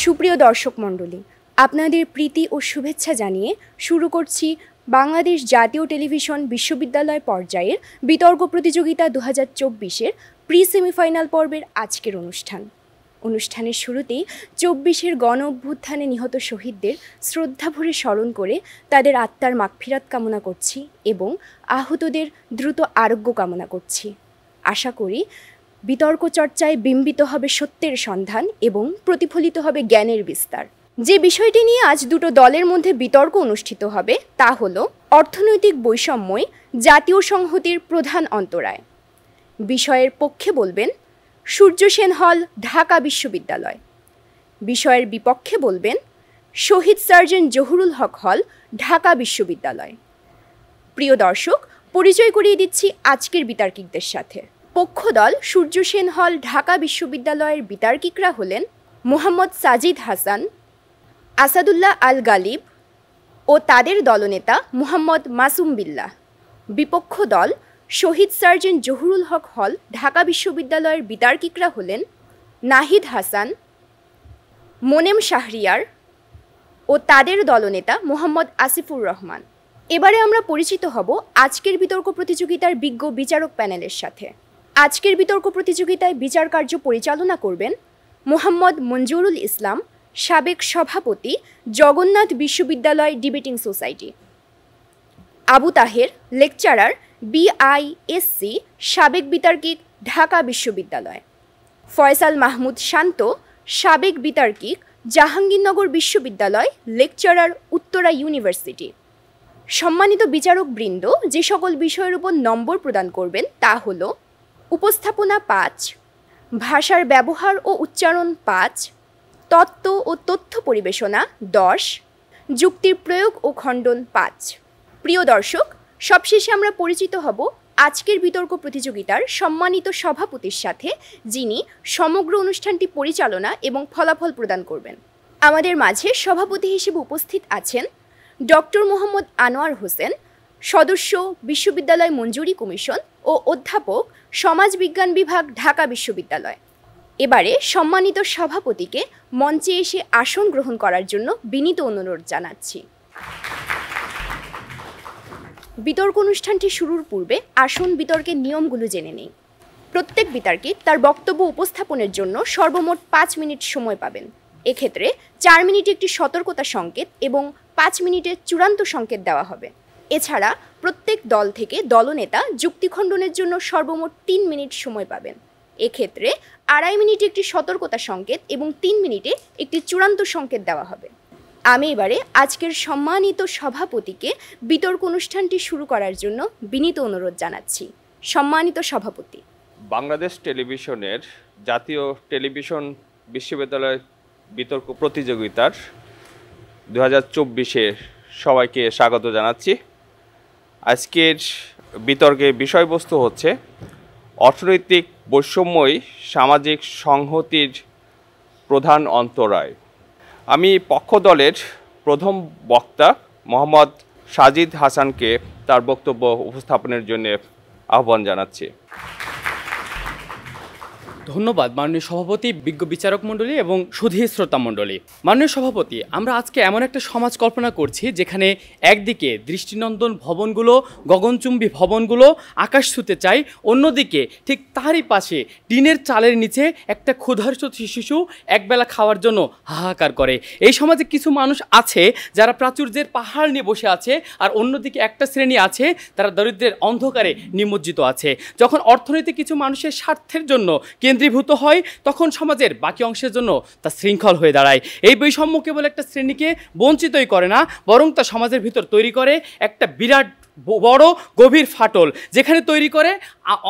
সুপ্রিয় দর্শক মণ্ডলী, আপনাদের প্রীতি ও শুভেচ্ছা জানিয়ে শুরু করছি বাংলাদেশ জাতীয় টেলিভিশন বিশ্ববিদ্যালয় পর্যায়ের বিতর্ক প্রতিযোগিতা 2024-এর প্রি সেমিফাইনাল পর্বের আজকের অনুষ্ঠানের শুরুতেই 24-এর গণ অভ্যুত্থানে নিহত শহীদদের শ্রদ্ধাভরে স্মরণ করে তাদের আত্মার মাগফিরাত কামনা করছি এবং আহতদের দ্রুত আরোগ্য কামনা করছি। আশা করি বিতর্ক চর্চায় বিম্বিত হবে সত্যের সন্ধান এবং প্রতিফলিত হবে জ্ঞানের বিস্তার। যে বিষয়টি নিয়ে আজ দুটো দলের মধ্যে বিতর্ক অনুষ্ঠিত হবে তা হলো অর্থনৈতিক বৈষম্যই জাতীয় সংহতির প্রধান অন্তরায়। বিষয়ের পক্ষে বলবেন সূর্য সেন হল, ঢাকা বিশ্ববিদ্যালয়। বিষয়ের বিপক্ষে বলবেন শহীদ সার্জেন্ট জহুরুল হক হল, ঢাকা বিশ্ববিদ্যালয়। প্রিয় দর্শক, পরিচয় করিয়ে দিচ্ছি আজকের বিতার্কিকদের সাথে। পক্ষ দল সূর্য সেন হল, ঢাকা বিশ্ববিদ্যালয়ের বিতার্কিকরা হলেন মোহাম্মদ সাজিদ হাসান, আসাদুল্লাহ আল গালিব ও তাদের দলনেতা মুহাম্মদ মাসুম বিল্লাহ। বিপক্ষ দল শহীদ সার্জেন্ট জহুরুল হক হল, ঢাকা বিশ্ববিদ্যালয়ের বিতার্কিকরা হলেন নাহিদ হাসান, মোনেম শাহরিয়ার ও তাদের দলনেতা মুহাম্মদ আসিফুর রহমান। এবারে আমরা পরিচিত হব আজকের বিতর্ক প্রতিযোগিতার বিজ্ঞ বিচারক প্যানেলের সাথে। আজকের বিতর্ক প্রতিযোগিতায় বিচার কার্য পরিচালনা করবেন মোহাম্মদ মঞ্জুরুল ইসলাম, সাবেক সভাপতি, জগন্নাথ বিশ্ববিদ্যালয় debating society; Abu Taher, lecturer, BISC, সাবেক বিতার্কিক, ঢাকা বিশ্ববিদ্যালয়; ফয়সাল মাহমুদ শান্ত, সাবেক বিতার্কিক, জাহাঙ্গীরনগর বিশ্ববিদ্যালয়, লেকচারার, উত্তরা ইউনিভার্সিটি। সম্মানিত বিচারক বৃন্দ যে সকল বিষয়ের উপর নম্বর প্রদান করবেন তা হল উপস্থাপনা 5, ভাষার ব্যবহার ও উচ্চারণ 5, তত্ত্ব ও তথ্য পরিবেশনা 10, যুক্তির প্রয়োগ ও খণ্ডন 5। প্রিয় দর্শক, সবশেষে আমরা পরিচিত হব আজকের বিতর্ক প্রতিযোগিতার সম্মানিত সভাপতির সাথে, যিনি সমগ্র অনুষ্ঠানটি পরিচালনা এবং ফলাফল প্রদান করবেন। আমাদের মাঝে সভাপতি হিসেবে উপস্থিত আছেন ডক্টর মোহাম্মদ আনোয়ার হোসেন, সদস্য বিশ্ববিদ্যালয় মঞ্জুরি কমিশন ও অধ্যাপক, সমাজবিজ্ঞান বিভাগ, ঢাকা বিশ্ববিদ্যালয়। এবারে সম্মানিত সভাপতিকে মঞ্চে এসে আসন গ্রহণ করার জন্য বিনীত অনুরোধ জানাচ্ছি। বিতর্ক অনুষ্ঠানটি শুরুর পূর্বে আসন বিতর্কের নিয়মগুলো জেনে নেই। প্রত্যেক বিতার্কিক তার বক্তব্য উপস্থাপনের জন্য সর্বমোট 5 মিনিট সময় পাবেন। এক্ষেত্রে 4 মিনিটে একটি সতর্কতা সংকেত এবং 5 মিনিটের চূড়ান্ত সংকেত দেওয়া হবে। এছাড়া প্রত্যেক দল থেকে দলনেতা যুক্তি খণ্ডনের জন্য সর্বমোট 3 মিনিট সময় পাবেন। এক্ষেত্রে 2.5 মিনিটে একটি সতর্কতা সংকেত এবং 3 মিনিটে একটি চূড়ান্ত সংকেত দেওয়া হবে। আমি এবারে আজকের সম্মানিত সভাপতিকে বিতর্ক অনুষ্ঠানটি শুরু করার জন্য বিনীত অনুরোধ জানাচ্ছি। সম্মানিত সভাপতি। বাংলাদেশ টেলিভিশনের জাতীয় টেলিভিশন বিশ্ববিদ্যালয় বিতর্ক প্রতিযোগিতার 2024-এ সবাইকে স্বাগত জানাচ্ছি। আজকের বিতর্কের বিষয়বস্তু হচ্ছে অর্থনৈতিক বৈষম্যই সামাজিক সংহতির প্রধান অন্তরায়। আমি পক্ষ দলের প্রথম বক্তা মোহাম্মদ সাজিদ হাসানকে তার বক্তব্য উপস্থাপনের জন্য আহ্বান জানাচ্ছি। ধন্যবাদ মাননীয় সভাপতি, বিজ্ঞ বিচারক মণ্ডলী এবং সুধী শ্রোতা মণ্ডলী। মাননীয় সভাপতি, আমরা আজকে এমন একটা সমাজ কল্পনা করছি যেখানে একদিকে দৃষ্টিনন্দন ভবনগুলো, গগনচুম্বী ভবনগুলো আকাশ ছুঁতে চাই, অন্যদিকে ঠিক তারই পাশে টিনের চালের নিচে একটা ক্ষুধার্ত শিশু একবেলা খাওয়ার জন্য হাহাকার করে। এই সমাজে কিছু মানুষ আছে যারা প্রাচুর্যের পাহাড় নিয়ে বসে আছে, আর অন্যদিকে একটা শ্রেণী আছে তারা দরিদ্রের অন্ধকারে নিমজ্জিত আছে। যখন অর্থনীতি কিছু মানুষের স্বার্থের জন্য কেন্দ্রীভূত হয়, তখন সমাজের বাকি অংশের জন্য তা শৃঙ্খল হয়ে দাঁড়ায়। এই বৈষম্য কেবল একটা শ্রেণীকে বঞ্চিতই করে না, বরং তা সমাজের ভিতর তৈরি করে একটা বিরাট বড় গভীর ফাটল, যেখানে তৈরি করে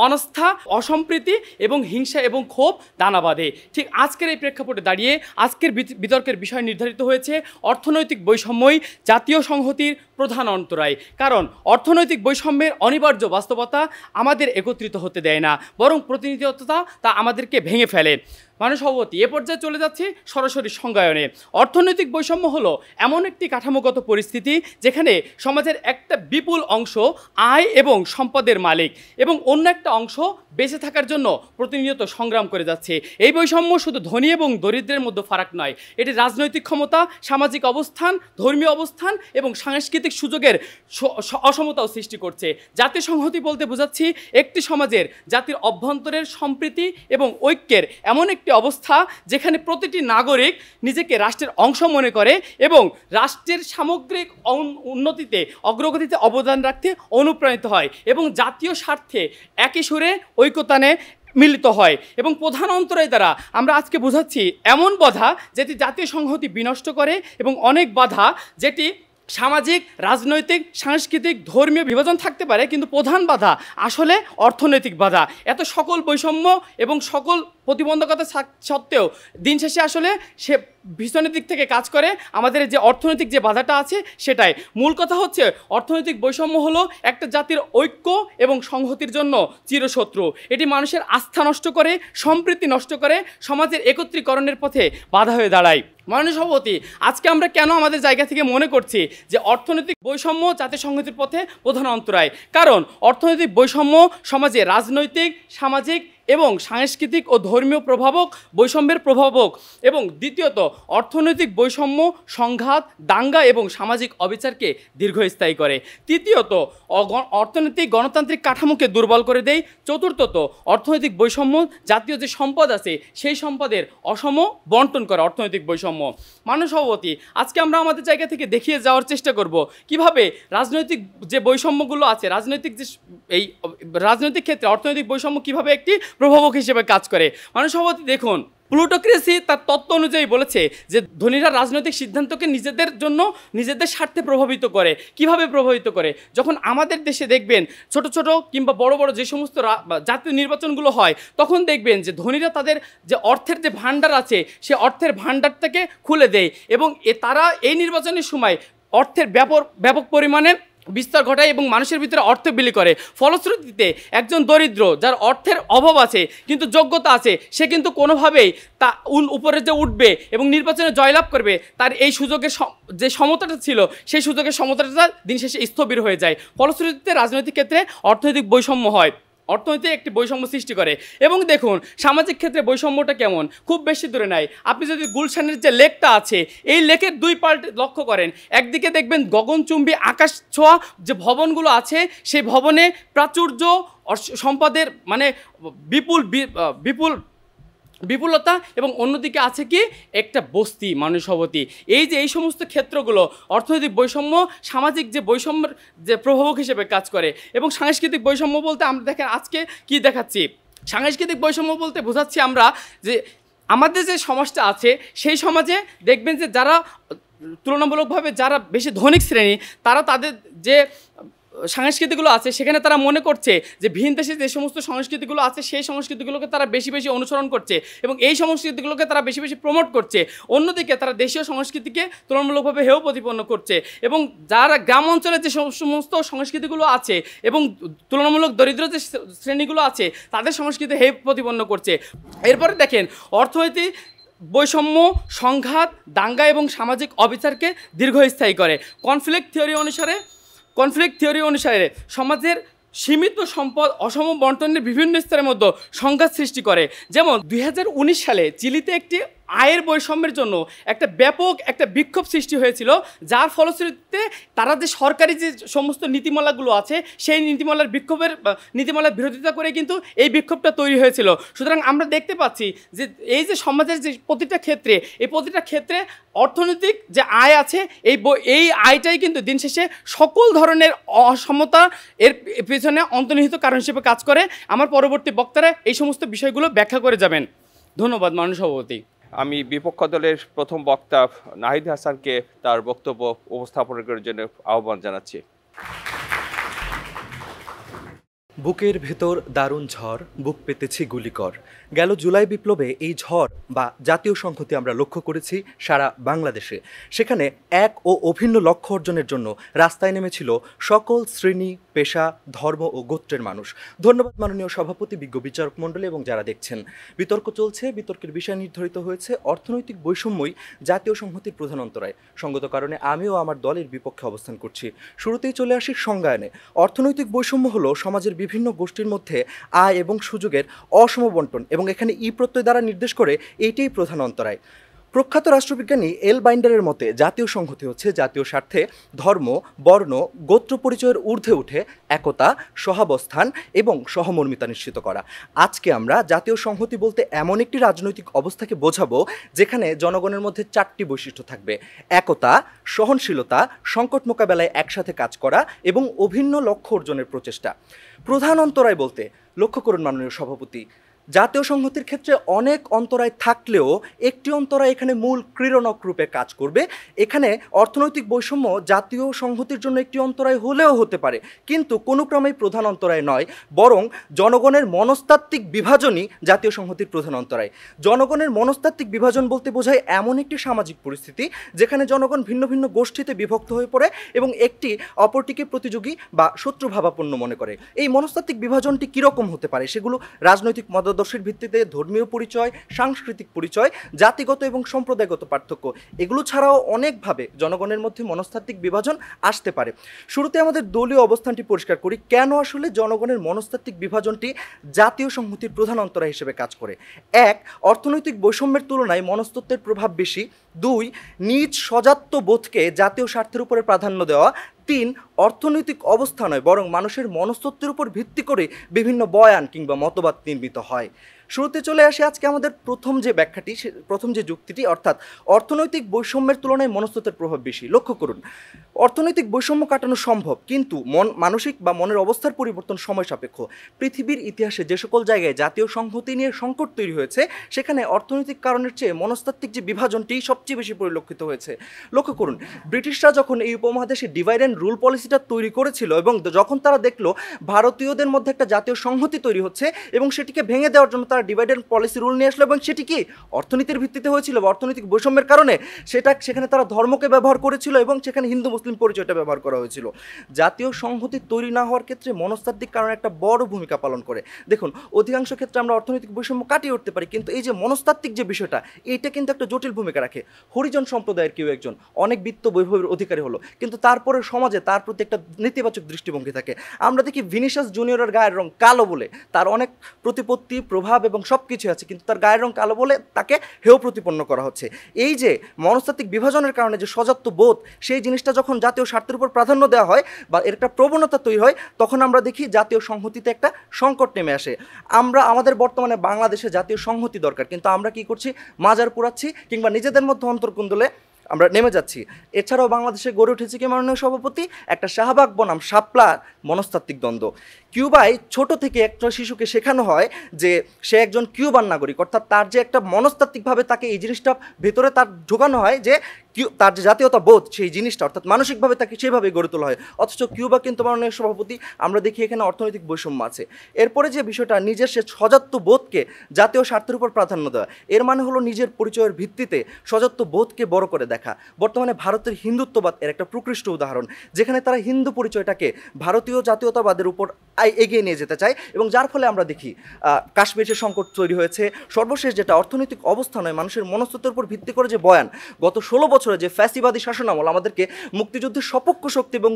অনাস্থা, অসম্প্রীতি এবং হিংসা এবং ক্ষোভ দানা বাঁধে। ঠিক আজকের এই প্রেক্ষাপটে দাঁড়িয়ে আজকের বিতর্কের বিষয় নির্ধারিত হয়েছে অর্থনৈতিক বৈষম্যই জাতীয় সংহতির প্রধান অন্তরায়। কারণ অর্থনৈতিক বৈষম্যের অনিবার্য বাস্তবতা আমাদের একত্রিত হতে দেয় না, বরং প্রতিনিধিত্বতা তা আমাদেরকে ভেঙে ফেলে। মাননীয় সভাপতি, এ পর্যায়ে চলে যাচ্ছি সরাসরি সংজ্ঞায়নে। অর্থনৈতিক বৈষম্য হলো এমন একটি কাঠামোগত পরিস্থিতি যেখানে সমাজের একটা বিপুল অংশ আয় এবং সম্পদের মালিক এবং অন্য একটা অংশ বেঁচে থাকার জন্য প্রতিনিয়ত সংগ্রাম করে যাচ্ছে। এই বৈষম্য শুধু ধনী এবং দরিদ্রের মধ্যে ফারাক নয়, এটি রাজনৈতিক ক্ষমতা, সামাজিক অবস্থান, ধর্মীয় অবস্থান এবং সাংস্কৃতিক সুযোগের অসমতাও সৃষ্টি করছে। জাতীয় সংহতি বলতে বোঝাচ্ছি একটি সমাজের জাতির অভ্যন্তরের সম্প্রীতি এবং ঐক্যের এমন একটি অবস্থা যেখানে প্রতিটি নাগরিক নিজেকে রাষ্ট্রের অংশ মনে করে এবং রাষ্ট্রের সামগ্রিক উন্নতিতে অগ্রগতিতে অবদান রাখতে অনুপ্রাণিত হয় এবং জাতীয় স্বার্থে একই সুরে ঐক্যতানে মিলিত হয়। এবং প্রধান অন্তরায় দ্বারা আমরা আজকে বোঝাচ্ছি এমন বাধা যেটি জাতীয় সংহতি বিনষ্ট করে এবং অনেক বাধা যেটি সামাজিক, রাজনৈতিক, সাংস্কৃতিক, ধর্মীয় বিভাজন থাকতে পারে, কিন্তু প্রধান বাধা আসলে অর্থনৈতিক বাধা। এত সকল বৈষম্য এবং সকল প্রতিবন্ধকতা সত্ত্বেও দিন শেষে আসলে সে ভীষণের দিক থেকে কাজ করে আমাদের যে অর্থনৈতিক যে বাধাটা আছে সেটাই। মূল কথা হচ্ছে অর্থনৈতিক বৈষম্য হলো একটা জাতির ঐক্য এবং সংহতির জন্য চিরশত্রু। এটি মানুষের আস্থা নষ্ট করে, সম্প্রীতি নষ্ট করে, সমাজের একত্রীকরণের পথে বাধা হয়ে দাঁড়ায়। মাননীয় সভাপতি, আজকে আমরা কেন আমাদের জায়গা থেকে মনে করছি যে অর্থনৈতিক বৈষম্য জাতীয় সংহতির পথে প্রধান অন্তরায়? কারণ অর্থনৈতিক বৈষম্য সমাজে রাজনৈতিক, সামাজিক এবং সাংস্কৃতিক ও ধর্মীয় প্রভাবক বৈষম্যের প্রভাবক, এবং দ্বিতীয়ত অর্থনৈতিক বৈষম্য সংঘাত, দাঙ্গা এবং সামাজিক অবিচারকে দীর্ঘস্থায়ী করে। তৃতীয়ত অর্থনৈতিক গণতান্ত্রিক কাঠামোকে দুর্বল করে দেয়। চতুর্থত অর্থনৈতিক বৈষম্য জাতীয় যে সম্পদ আছে সেই সম্পদের অসম বন্টন করে অর্থনৈতিক বৈষম্য। মাননীয় সভাপতি, আজকে আমরা আমাদের জায়গা থেকে দেখিয়ে যাওয়ার চেষ্টা করব কিভাবে রাজনৈতিক যে বৈষম্যগুলো আছে, রাজনৈতিক ক্ষেত্রে অর্থনৈতিক বৈষম্য কিভাবে একটি প্রভাবক হিসেবে কাজ করে। মাননীয় সভাপতি, দেখুন, প্লুটোক্রেসি তার তত্ত্ব অনুযায়ী বলেছে যে ধনীরা রাজনৈতিক সিদ্ধান্তকে নিজেদের জন্য, নিজেদের স্বার্থে প্রভাবিত করে। কিভাবে প্রভাবিত করে? যখন আমাদের দেশে দেখবেন ছোট ছোট কিংবা বড় বড় যে সমস্ত জাতীয় নির্বাচনগুলো হয়, তখন দেখবেন যে ধনীরা তাদের যে অর্থের যে ভাণ্ডার আছে সে অর্থের ভাণ্ডারটাকে খুলে দেয় এবং তারা এই নির্বাচনের সময় অর্থের ব্যাপক পরিমাণে বিস্তার ঘটায় এবং মানুষের ভিতরে অর্থ বিলি করে। ফলশ্রুতিতে একজন দরিদ্র যার অর্থের অভাব আছে কিন্তু যোগ্যতা আছে, সে কিন্তু কোনোভাবেই তা উপরে যে উঠবে এবং নির্বাচনে জয়লাভ করবে, তার এই সুযোগের যে সমতাটা ছিল সেই সুযোগের সমতাটা দিন শেষে স্থবির হয়ে যায়। ফলশ্রুতিতে রাজনৈতিক ক্ষেত্রে অর্থনৈতিক বৈষম্য হয়, অর্থনীতি একটি বৈষম্য সৃষ্টি করে। এবং দেখুন সামাজিক ক্ষেত্রে বৈষম্যটা কেমন, খুব বেশি দূরে নাই। আপনি যদি গুলশানের যে লেকটা আছে এই লেকের দুই পাল্ট লক্ষ্য করেন, একদিকে দেখবেন গগনচুম্বী আকাশ ছোঁয়া যে ভবনগুলো আছে সেই ভবনে প্রাচুর্য সম্পদের মানে বিপুলতা, এবং অন্যদিকে আছে কি একটা বস্তি। মাননীয় সভাপতি, এই সমস্ত ক্ষেত্রগুলো অর্থনৈতিক বৈষম্য, সামাজিক যে বৈষম্যের যে প্রভাবক হিসেবে কাজ করে। এবং সাংস্কৃতিক বৈষম্য বলতে আমরা দেখেন আজকে কি দেখাচ্ছি, সাংস্কৃতিক বৈষম্য বলতে বোঝাচ্ছি আমরা যে আমাদের যে সমাজটা আছে সেই সমাজে দেখবেন যে যারা তুলনামূলকভাবে যারা বেশি ধনিক শ্রেণী, তারা তাদের যে সংস্কৃতিগুলো আছে সেখানে তারা মনে করছে যে ভিন দেশে যে সমস্ত সংস্কৃতিগুলো আছে সেই সংস্কৃতিগুলোকে তারা বেশি বেশি অনুসরণ করছে এবং এই সংস্কৃতিগুলোকে তারা বেশি বেশি প্রমোট করছে। অন্যদিকে তারা দেশীয় সংস্কৃতিকে তুলনামূলকভাবে হেয় প্রতিপন্ন করছে এবং যারা গ্রাম অঞ্চলে যে সমস্ত সংস্কৃতিগুলো আছে এবং তুলনামূলক দরিদ্র যে শ্রেণীগুলো আছে তাদের সংস্কৃতি হেয় প্রতিপন্ন করছে। এরপরে দেখেন অর্থনৈতিক বৈষম্য সংঘাত, দাঙ্গা এবং সামাজিক অবিচারকে দীর্ঘস্থায়ী করে। কনফ্লিক্ট থিওরি অনুসারে সমাজের সীমিত সম্পদ অসম বন্টনের বিভিন্ন স্তরের মধ্যে সংঘাত সৃষ্টি করে। যেমন 2019 সালে চিলিতে একটি আয়ের বৈষম্যের জন্য একটা বিক্ষোভ সৃষ্টি হয়েছিল, যার ফলশ্রুতিতে তারা যে সরকারি যে সমস্ত নীতিমালাগুলো আছে সেই নীতিমালার বিরোধিতা করে কিন্তু এই বিক্ষোভটা তৈরি হয়েছিল। সুতরাং আমরা দেখতে পাচ্ছি যে এই যে সমাজের যে প্রতিটা ক্ষেত্রে অর্থনৈতিক যে আয় আছে এই আয়টাই কিন্তু দিন শেষে সকল ধরনের অসমতা এর পেছনে অন্তর্নিহিত কারণ হিসেবে কাজ করে। আমার পরবর্তী বক্তারা এই সমস্ত বিষয়গুলো ব্যাখ্যা করে যাবেন। ধন্যবাদ মাননীয় সভাপতি। আমি বিপক্ষ দলের প্রথম বক্তা নাহিদ হাসানকে তার বক্তব্য উপস্থাপনের জন্য আহ্বান জানাচ্ছি। বুকের ভেতর দারুণ ঝড়, বুক পেতেছি গুলিকর। গেল জুলাই বিপ্লবে এই ঝড় বা জাতীয় সংহতি আমরা লক্ষ্য করেছি সারা বাংলাদেশে। সেখানে এক ও অভিন্ন লক্ষ্য অর্জনের জন্য রাস্তায় নেমেছিল সকল শ্রেণী, পেশা, ধর্ম ও গোত্রের মানুষ। ধন্যবাদ মাননীয় সভাপতি, বিজ্ঞ বিচারক মণ্ডলী এবং যারা দেখছেন। বিতর্ক চলছে, বিতর্কের বিষয় নির্ধারিত হয়েছে অর্থনৈতিক বৈষম্যই জাতীয় সংহতির প্রধান অন্তরায়। সঙ্গত কারণে আমিও আমার দলের বিপক্ষে অবস্থান করছি। শুরুতেই চলে আসি সংজ্ঞায়নে। অর্থনৈতিক বৈষম্য হলো সমাজের বিভিন্ন গোষ্ঠীর মধ্যে আয় এবং সুযোগের অসম বন্টন, এবং এখানে ই প্রত্যয় দ্বারা নির্দেশ করে এইটাই প্রধান অন্তরায়। প্রখ্যাত রাষ্ট্রবিজ্ঞানী এল বাইন্ডারের মতে জাতীয় সংহতি হচ্ছে জাতীয় স্বার্থে ধর্ম, বর্ণ, গোত্র পরিচয়ের ঊর্ধ্বে উঠে একতা, সহাবস্থান এবং সহমর্মিতা নিশ্চিত করা। আজকে আমরা জাতীয় সংহতি বলতে এমন একটি রাজনৈতিক অবস্থাকে বোঝাবো যেখানে জনগণের মধ্যে 4টি বৈশিষ্ট্য থাকবে: একতা, সহনশীলতা, সংকট মোকাবেলায় একসাথে কাজ করা এবং অভিন্ন লক্ষ্য অর্জনের প্রচেষ্টা। প্রধান অন্তরায় বলতে লক্ষ্য করুন মাননীয় সভাপতি, জাতীয় সংহতির ক্ষেত্রে অনেক অন্তরায় থাকলেও একটি অন্তরায় এখানে মূল ক্রীড়নক রূপে কাজ করবে। এখানে অর্থনৈতিক বৈষম্য জাতীয় সংহতির জন্য একটি অন্তরায় হলেও হতে পারে, কিন্তু কোনো ক্রমেই প্রধান অন্তরায় নয়, বরং জনগণের মনস্তাত্ত্বিক বিভাজনই জাতীয় সংহতির প্রধান অন্তরায়। জনগণের মনস্তাত্ত্বিক বিভাজন বলতে বোঝায় এমন একটি সামাজিক পরিস্থিতি যেখানে জনগণ ভিন্ন ভিন্ন গোষ্ঠীতে বিভক্ত হয়ে পড়ে এবং একটি অপরটিকে প্রতিযোগী বা শত্রুভাবাপন্ন মনে করে। এই মনস্তাত্ত্বিক বিভাজনটি কীরকম হতে পারে? সেগুলো রাজনৈতিক মতদর্শের ভিত্তিতে, ধর্মীয় পরিচয়, সাংস্কৃতিক পরিচয়, জাতিগত এবং সম্প্রদায়গত পার্থক্য, এগুলো ছাড়াও অনেকভাবে জনগণের মধ্যে মনস্তাত্ত্বিক বিভাজন আসতে পারে। শুরুতে আমাদের দলীয় অবস্থানটি পরিষ্কার করি, কেন আসলে জনগণের মনস্তাত্ত্বিক বিভাজনটি জাতীয় সংহতির প্রধান অন্তরায় হিসেবে কাজ করে। 1. অর্থনৈতিক বৈষম্যের তুলনায় মনস্তত্ত্বের প্রভাব বেশি। 2. নিজ স্বজাত্য বোধকে জাতীয় স্বার্থের উপরে প্রাধান্য দেওয়া। 3. অর্থনৈতিক অবস্থা নয়, বরং মানুষের মনস্তত্ত্বের উপর ভিত্তি করে বিভিন্ন বয়ান কিংবা মতবাদ নির্মিত হয়। শুরুতে চলে আসে আজকে আমাদের প্রথম যে ব্যাখ্যাটি, প্রথম যে যুক্তিটি, অর্থাৎ অর্থনৈতিক বৈষম্যের তুলনায় মনস্তত্ত্বের প্রভাব বেশি। লক্ষ্য করুন, অর্থনৈতিক বৈষম্য কাটানো সম্ভব, কিন্তু মানসিক বা মনের অবস্থার পরিবর্তন সময় সাপেক্ষ। পৃথিবীর ইতিহাসে যে সকল জায়গায় জাতীয় সংহতি নিয়ে সংকট তৈরি হয়েছে সেখানে অর্থনৈতিক কারণের চেয়ে মনস্তাত্ত্বিক যে বিভাজনটি সবচেয়ে বেশি পরিলক্ষিত হয়েছে। লক্ষ্য করুন, ব্রিটিশরা যখন এই উপমহাদেশে ডিভাইড অ্যান্ড রুল পলিসিটা তৈরি করেছিল এবং যখন তারা দেখলো ভারতীয়দের মধ্যে একটা জাতীয় সংহতি তৈরি হচ্ছে এবং সেটিকে ভেঙে দেওয়ার জন্য তারা ডিভাইড অ্যান্ড পলিসি রুল নিয়ে আসলো, এবং সেটি কি অর্থনীতির ভিত্তিতে হয়েছিল বা অর্থনৈতিক বৈষম্যের কারণে, সেখানে তারা ধর্মকে ব্যবহার করেছিল এবং সেখানে হিন্দু মুসলিম পরিচয়টা ব্যবহার করা হয়েছিল। জাতীয় সংহতি তৈরি না হওয়ার ক্ষেত্রে মনস্তাত্ত্বিক কারণ একটা বড় ভূমিকা পালন করে। দেখুন, অধিকাংশ ক্ষেত্রে আমরা অর্থনৈতিক বৈষম্য কাটিয়ে উঠতে পারি, কিন্তু এই যে মনস্তাত্ত্বিক যে বিষয়টা, এইটা কিন্তু একটা জটিল ভূমিকা রাখে। হরিজন সম্প্রদায়ের কেউ একজন অনেক বিত্ত বৈভবের অধিকারী হলো, কিন্তু তারপরে সমাজে তার প্রতি একটা নেতিবাচক দৃষ্টিভঙ্গি থাকে। আমরা দেখি ভিনিসিয়াস জুনিয়রের গায়ের রং কালো বলে তার অনেক প্রতিপত্তি, প্রভাব এবং সব কিছু আছে, কিন্তু তার গায়ের রং কালো বলে তাকে হেয় প্রতিপন্ন করা হচ্ছে। এই যে মনস্তাত্ত্বিক বিভাজনের কারণে যে স্বজাত্য বোধ, সেই জিনিসটা যখন জাতীয় স্বার্থের উপর প্রাধান্য দেওয়া হয় বা এর একটা প্রবণতা তৈরি হয়, তখন আমরা দেখি জাতীয় সংহতিতে একটা সংকট নেমে আসে। আমাদের বর্তমানে বাংলাদেশে জাতীয় সংহতি দরকার, কিন্তু আমরা কি করছি? মাজার পোড়াচ্ছি কিংবা নিজেদের মধ্যে অন্তর্কুন্দলে আমরা নেমে যাচ্ছি। এছাড়াও বাংলাদেশে গড়ে উঠেছে কি মাননীয় সভাপতি? একটা শাহবাগ বনাম শাপলা মনস্তাত্ত্বিক দ্বন্দ্ব। কিউবায় ছোট থেকে একটা শিশুকে শেখানো হয় যে সে একজন কিউবান নাগরিক, অর্থাৎ তার যে একটা মনস্তাত্ত্বিকভাবে তাকে এই জিনিসটা ভেতরে তার ঢোকানো হয় যে তার যে জাতীয়তা বোধ, সেই জিনিসটা অর্থাৎ মানসিকভাবে তাকে সেভাবে গড়ে তোলা হয়। অথচ কিউবা কিন্তু মাননীয় সভাপতি আমরা দেখি এখানে অর্থনৈতিক বৈষম্য আছে। এরপরে যে বিষয়টা, নিজের সে স্বজাত্য বোধকে জাতীয় স্বার্থের উপর প্রাধান্য দেওয়া, এর মানে হলো নিজের পরিচয়ের ভিত্তিতে স্বজাত্য বোধকে বড় করে দেখা। বর্তমানে ভারতের হিন্দুত্ববাদ এর একটা প্রকৃষ্ট উদাহরণ, যেখানে তারা হিন্দু পরিচয়টাকে ভারতীয় জাতীয়তাবাদের উপর এগিয়ে নিয়ে যেতে চায়, এবং যার ফলে আমরা দেখি কাশ্মীরের সংকট তৈরি হয়েছে। সর্বশেষ যেটা, অর্থনৈতিক অবস্থা নয়, মানুষের মনস্তত্ত্বের উপর ভিত্তি করে যে বয়ান, গত 16 বছরে যে ফ্যাসিবাদী শাসনামল আমাদেরকে মুক্তিযুদ্ধের সপক্ষ শক্তি এবং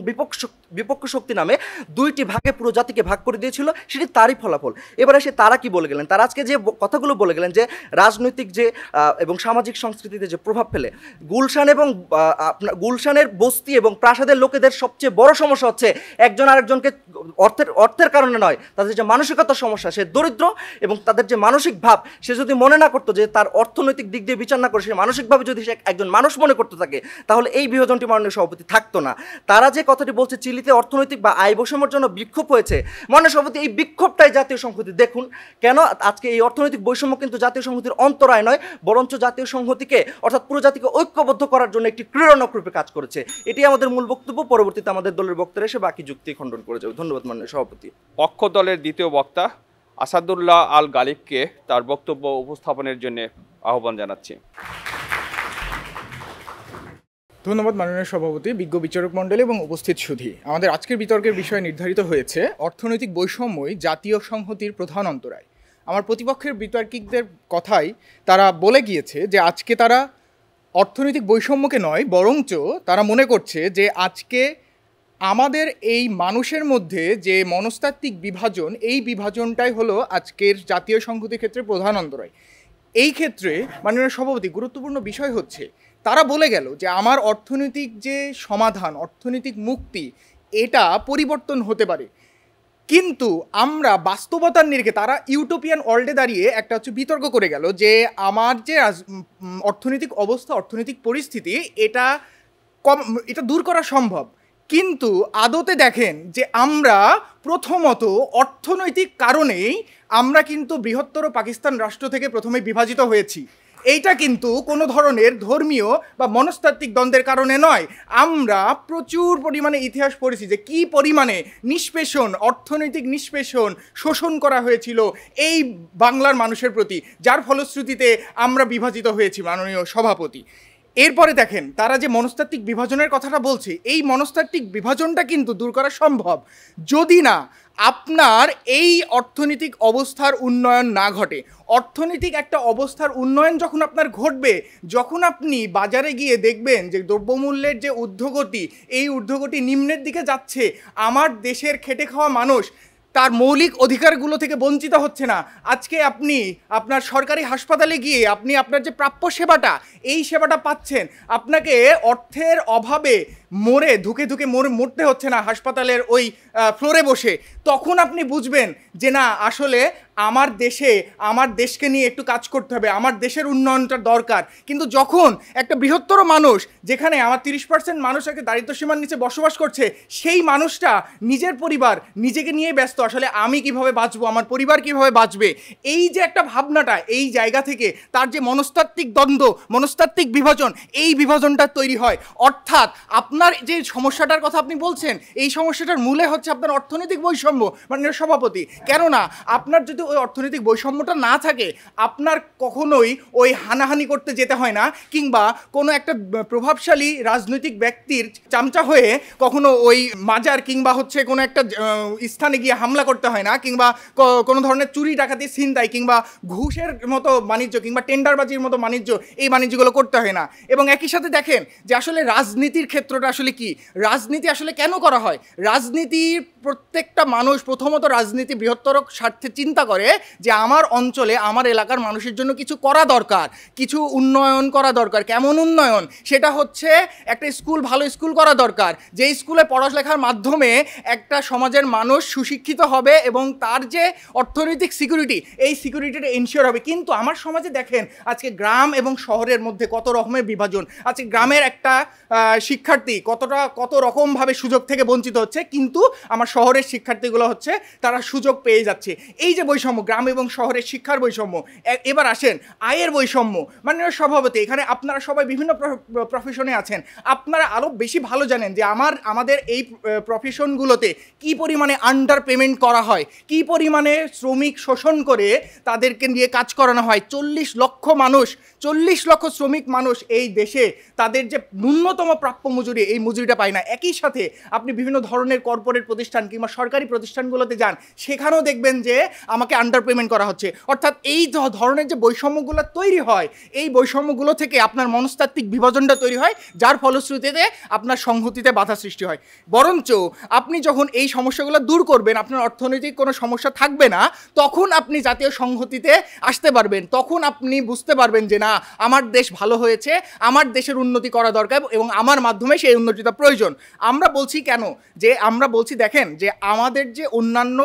বিপক্ষ শক্তি নামে দুইটি ভাগে পুরো জাতিকে ভাগ করে দিয়েছিল, সেটি তারই ফলাফল। এবার এসে তারা কি বলে গেলেন? তারা আজকে যে কথাগুলো বলে গেলেন যে রাজনৈতিক যে এবং সামাজিক সংস্কৃতিতে যে প্রভাব ফেলে, গুলশানের বস্তি এবং প্রাসাদের লোকেদের সবচেয়ে বড় সমস্যা হচ্ছে একজন আরেকজনকে অর্থের কারণে নয়, তাদের যে মানসিকতার সমস্যা, সে দরিদ্র এবং তাদের যে মানসিক ভাব, সে যদি মনে না করতো যে তার অর্থনৈতিক দিক দিয়ে বিচার না করে সে মানসিকভাবে যদি সে একজন মানুষ মনে মনে করতে থাকে, তাহলে এই বিভাজনটি মাননীয় সভাপতি থাকতো না। তারা যে কথাটি বলছে চিলিতে অর্থনৈতিক বা আয় বৈষম্যের জন্য বিক্ষোভ হয়েছে, মাননীয় সভাপতি এই বিক্ষোভটাই জাতীয় সংহতি। দেখুন কেন আজকে এই অর্থনৈতিক বৈষম্য কিন্তু জাতীয় সংহতির অন্তরায় নয়, বরঞ্চ জাতীয় সংহতিকে অর্থাৎ পুরো জাতিকে ঐক্যবদ্ধ করার জন্য একটি প্রেরণক রূপে কাজ করেছে। এটি আমাদের মূল বক্তব্য। পরবর্তীতে আমাদের দলের বক্তারা এসে বাকি যুক্তি খণ্ডন করে যাবে। ধন্যবাদ মাননীয় সভাপতি। পক্ষ দলের দ্বিতীয় বক্তা আসাদুল্লাহ আল গালিবকে তার বক্তব্য উপস্থাপনের জন্য আহ্বান জানাচ্ছি। ধন্যবাদ মাননীয় সভাপতি, বিজ্ঞ বিচারক মণ্ডলী এবং উপস্থিত সুধী। আমাদের আজকের বিতর্কের বিষয় নির্ধারিত হয়েছে অর্থনৈতিক বৈষম্যই জাতীয় সংহতির প্রধান অন্তরায়। আমার প্রতিপক্ষের বিতর্কিকদের কথাই তারা বলে গিয়েছে যে আজকে তারা অর্থনৈতিক বৈষম্যকে নয়, বরঞ্চ তারা মনে করছে যে আজকে আমাদের এই মানুষের মধ্যে যে মনস্তাত্ত্বিক বিভাজন, এই বিভাজনটাই হলো আজকের জাতীয় সংহতির ক্ষেত্রে প্রধান অন্তরায়। এই ক্ষেত্রে মাননীয় সভাপতি গুরুত্বপূর্ণ বিষয় হচ্ছে তারা বলে গেল যে আমার অর্থনৈতিক যে সমাধান, অর্থনৈতিক মুক্তি, এটা পরিবর্তন হতে পারে, কিন্তু আমরা বাস্তবতার নিরিখে তারা ইউটোপিয়ান ওয়ার্ল্ডে দাঁড়িয়ে একটা হচ্ছে বিতর্ক করে গেল যে আমার যে অর্থনৈতিক অবস্থা, অর্থনৈতিক পরিস্থিতি, এটা দূর করা সম্ভব। কিন্তু আদতে দেখেন যে আমরা প্রথমত অর্থনৈতিক কারণেই আমরা কিন্তু বৃহত্তর পাকিস্তান রাষ্ট্র থেকে প্রথমে বিভাজিত হয়েছি। এইটা কিন্তু কোনো ধরনের ধর্মীয় বা মনস্তাত্ত্বিক দ্বন্দ্বের কারণে নয়। আমরা প্রচুর পরিমাণে ইতিহাস পড়েছি যে কী পরিমাণে নিষ্পেষণ, অর্থনৈতিক নিষ্পেষণ, শোষণ করা হয়েছিল এই বাংলার মানুষের প্রতি, যার ফলশ্রুতিতে আমরা বিভাজিত হয়েছি মাননীয় সভাপতি। এরপরে দেখেন তারা যে মনস্তাত্ত্বিক বিভাজনের কথাটা বলছে, এই মনস্তাত্ত্বিক বিভাজনটা কিন্তু দূর করা সম্ভব যদি না আপনার এই অর্থনৈতিক অবস্থার উন্নয়ন না ঘটে। অর্থনৈতিক একটা অবস্থার উন্নয়ন যখন আপনার ঘটবে, যখন আপনি বাজারে গিয়ে দেখবেন যে দ্রব্যমূল্যের যে ঊর্ধ্বগতি, এই ঊর্ধ্বগতি নিম্নের দিকে যাচ্ছে, আমার দেশের খেটে খাওয়া মানুষ তার মৌলিক অধিকারগুলো থেকে বঞ্চিত হচ্ছে না। আজকে আপনি আপনার সরকারি হাসপাতালে গিয়ে আপনি আপনার যে প্রাপ্য সেবাটা, এই সেবাটা পাচ্ছেন। আপনাকে অর্থের অভাবে ধুকে ধুকে মরতে হচ্ছে না হাসপাতালের ওই ফ্লোরে বসে। তখন আপনি বুঝবেন যে না, আসলে আমার দেশকে নিয়ে একটু কাজ করতে হবে, আমার দেশের উন্নয়নটা দরকার। কিন্তু যখন একটা বৃহত্তর মানুষ, যেখানে আমার 30% মানুষ আগে দারিদ্র্যসীমার নিচে বসবাস করছে, সেই মানুষটা নিজের পরিবার, নিজেকে নিয়ে ব্যস্ত, আসলে আমি কিভাবে বাঁচবো, আমার পরিবার কিভাবে বাঁচবে, এই যে একটা ভাবনাটা, এই জায়গা থেকে তার যে মনস্তাত্ত্বিক দ্বন্দ্ব, মনস্তাত্ত্বিক বিভাজন, এই বিভাজনটা তৈরি হয়। অর্থাৎ আপনার যে সমস্যাটার কথা আপনি বলছেন, এই সমস্যাটার মূলে হচ্ছে আপনার অর্থনৈতিক বৈষম্য মাননীয় সভাপতি। কেননা আপনার যদি ওই অর্থনৈতিক বৈষম্যটা না থাকে, আপনার কখনোই ওই হানাহানি করতে যেতে হয় না, কিংবা কোনো একটা প্রভাবশালী রাজনৈতিক ব্যক্তির চামচা হয়ে কখনো ওই মাজার কিংবা হচ্ছে কোনো একটা স্থানে গিয়ে হামলা করতে হয় না, কিংবা কোনো ধরনের চুরি ডাকাতি, ছিনতাই কিংবা ঘুষের মতো বাণিজ্য কিংবা টেন্ডারবাজির মতো বাণিজ্য, এই বাণিজ্যগুলো করতে হয় না। এবং একই সাথে দেখেন যে আসলে রাজনীতির ক্ষেত্রটা আসলে কি, রাজনীতি আসলে কেন করা হয়। রাজনীতির প্রত্যেকটা মানুষ প্রথমত রাজনীতি বৃহত্তর স্বার্থে চিন্তা করে যে আমার অঞ্চলে, আমার এলাকার মানুষের জন্য কিছু করা দরকার, কিছু উন্নয়ন করা দরকার। কেমন উন্নয়ন? সেটা হচ্ছে একটা স্কুল, ভালো স্কুল করা দরকার, যে স্কুলে পড়ালেখার মাধ্যমে একটা সমাজের মানুষ সুশিক্ষিত হবে এবং তার যে অর্থনৈতিক সিকিউরিটি, এই সিকিউরিটিটা এনশিওর হবে। কিন্তু আমার সমাজে দেখেন আজকে গ্রাম এবং শহরের মধ্যে কত রকমের বিভাজন। আজকে গ্রামের একটা শিক্ষার্থী কত রকমভাবে সুযোগ থেকে বঞ্চিত হচ্ছে, কিন্তু আমার শহরের শিক্ষার্থীগুলো হচ্ছে তারা সুযোগ পেয়ে যাচ্ছে। এই যে বৈষম্য, গ্রাম এবং শহরের শিক্ষার বৈষম্য। এবার আসেন আয়ের বৈষম্য। মাননীয় সভাপতি, এখানে আপনারা সবাই বিভিন্ন প্রফেশনে আছেন, আপনারা আরও বেশি ভালো জানেন যে আমাদের এই প্রফেশনগুলোতে কি পরিমাণে আন্ডার পেমেন্ট করা হয়, কি পরিমাণে শ্রমিক শোষণ করে তাদেরকে নিয়ে কাজ করানো হয়। 40 লক্ষ শ্রমিক মানুষ এই দেশে তাদের যে ন্যূনতম প্রাপ্য মজুরি, এই মজুরিটা পায় না। একই সাথে আপনি বিভিন্ন ধরনের কর্পোরেট প্রতিষ্ঠান কিংবা সরকারি প্রতিষ্ঠানগুলোতে যান, সেখানেও দেখবেন যে আমাকে আন্ডার পেমেন্ট করা হচ্ছে। অর্থাৎ এই ধরনের যে বৈষম্যগুলো তৈরি হয়, এই বৈষম্যগুলো থেকে আপনার মনস্তাত্ত্বিক বিভাজনটা তৈরি হয়, যার ফলশ্রুতিতে আপনার সংহতিতে বাধা সৃষ্টি হয়। বরঞ্চ আপনি যখন এই সমস্যাগুলো দূর করবেন, আপনার অর্থনৈতিক কোনো সমস্যা থাকবে না, তখন আপনি জাতীয় সংহতিতে আসতে পারবেন। তখন আপনি বুঝতে পারবেন যে না, আমার দেশ ভালো হয়েছে, আমার দেশের উন্নতি করা দরকার এবং আমার মাধ্যমে সেই উন্নতিটা প্রয়োজন। আমরা বলছি কেন, যে আমরা বলছি দেখেন যে আমাদের যে অন্যান্য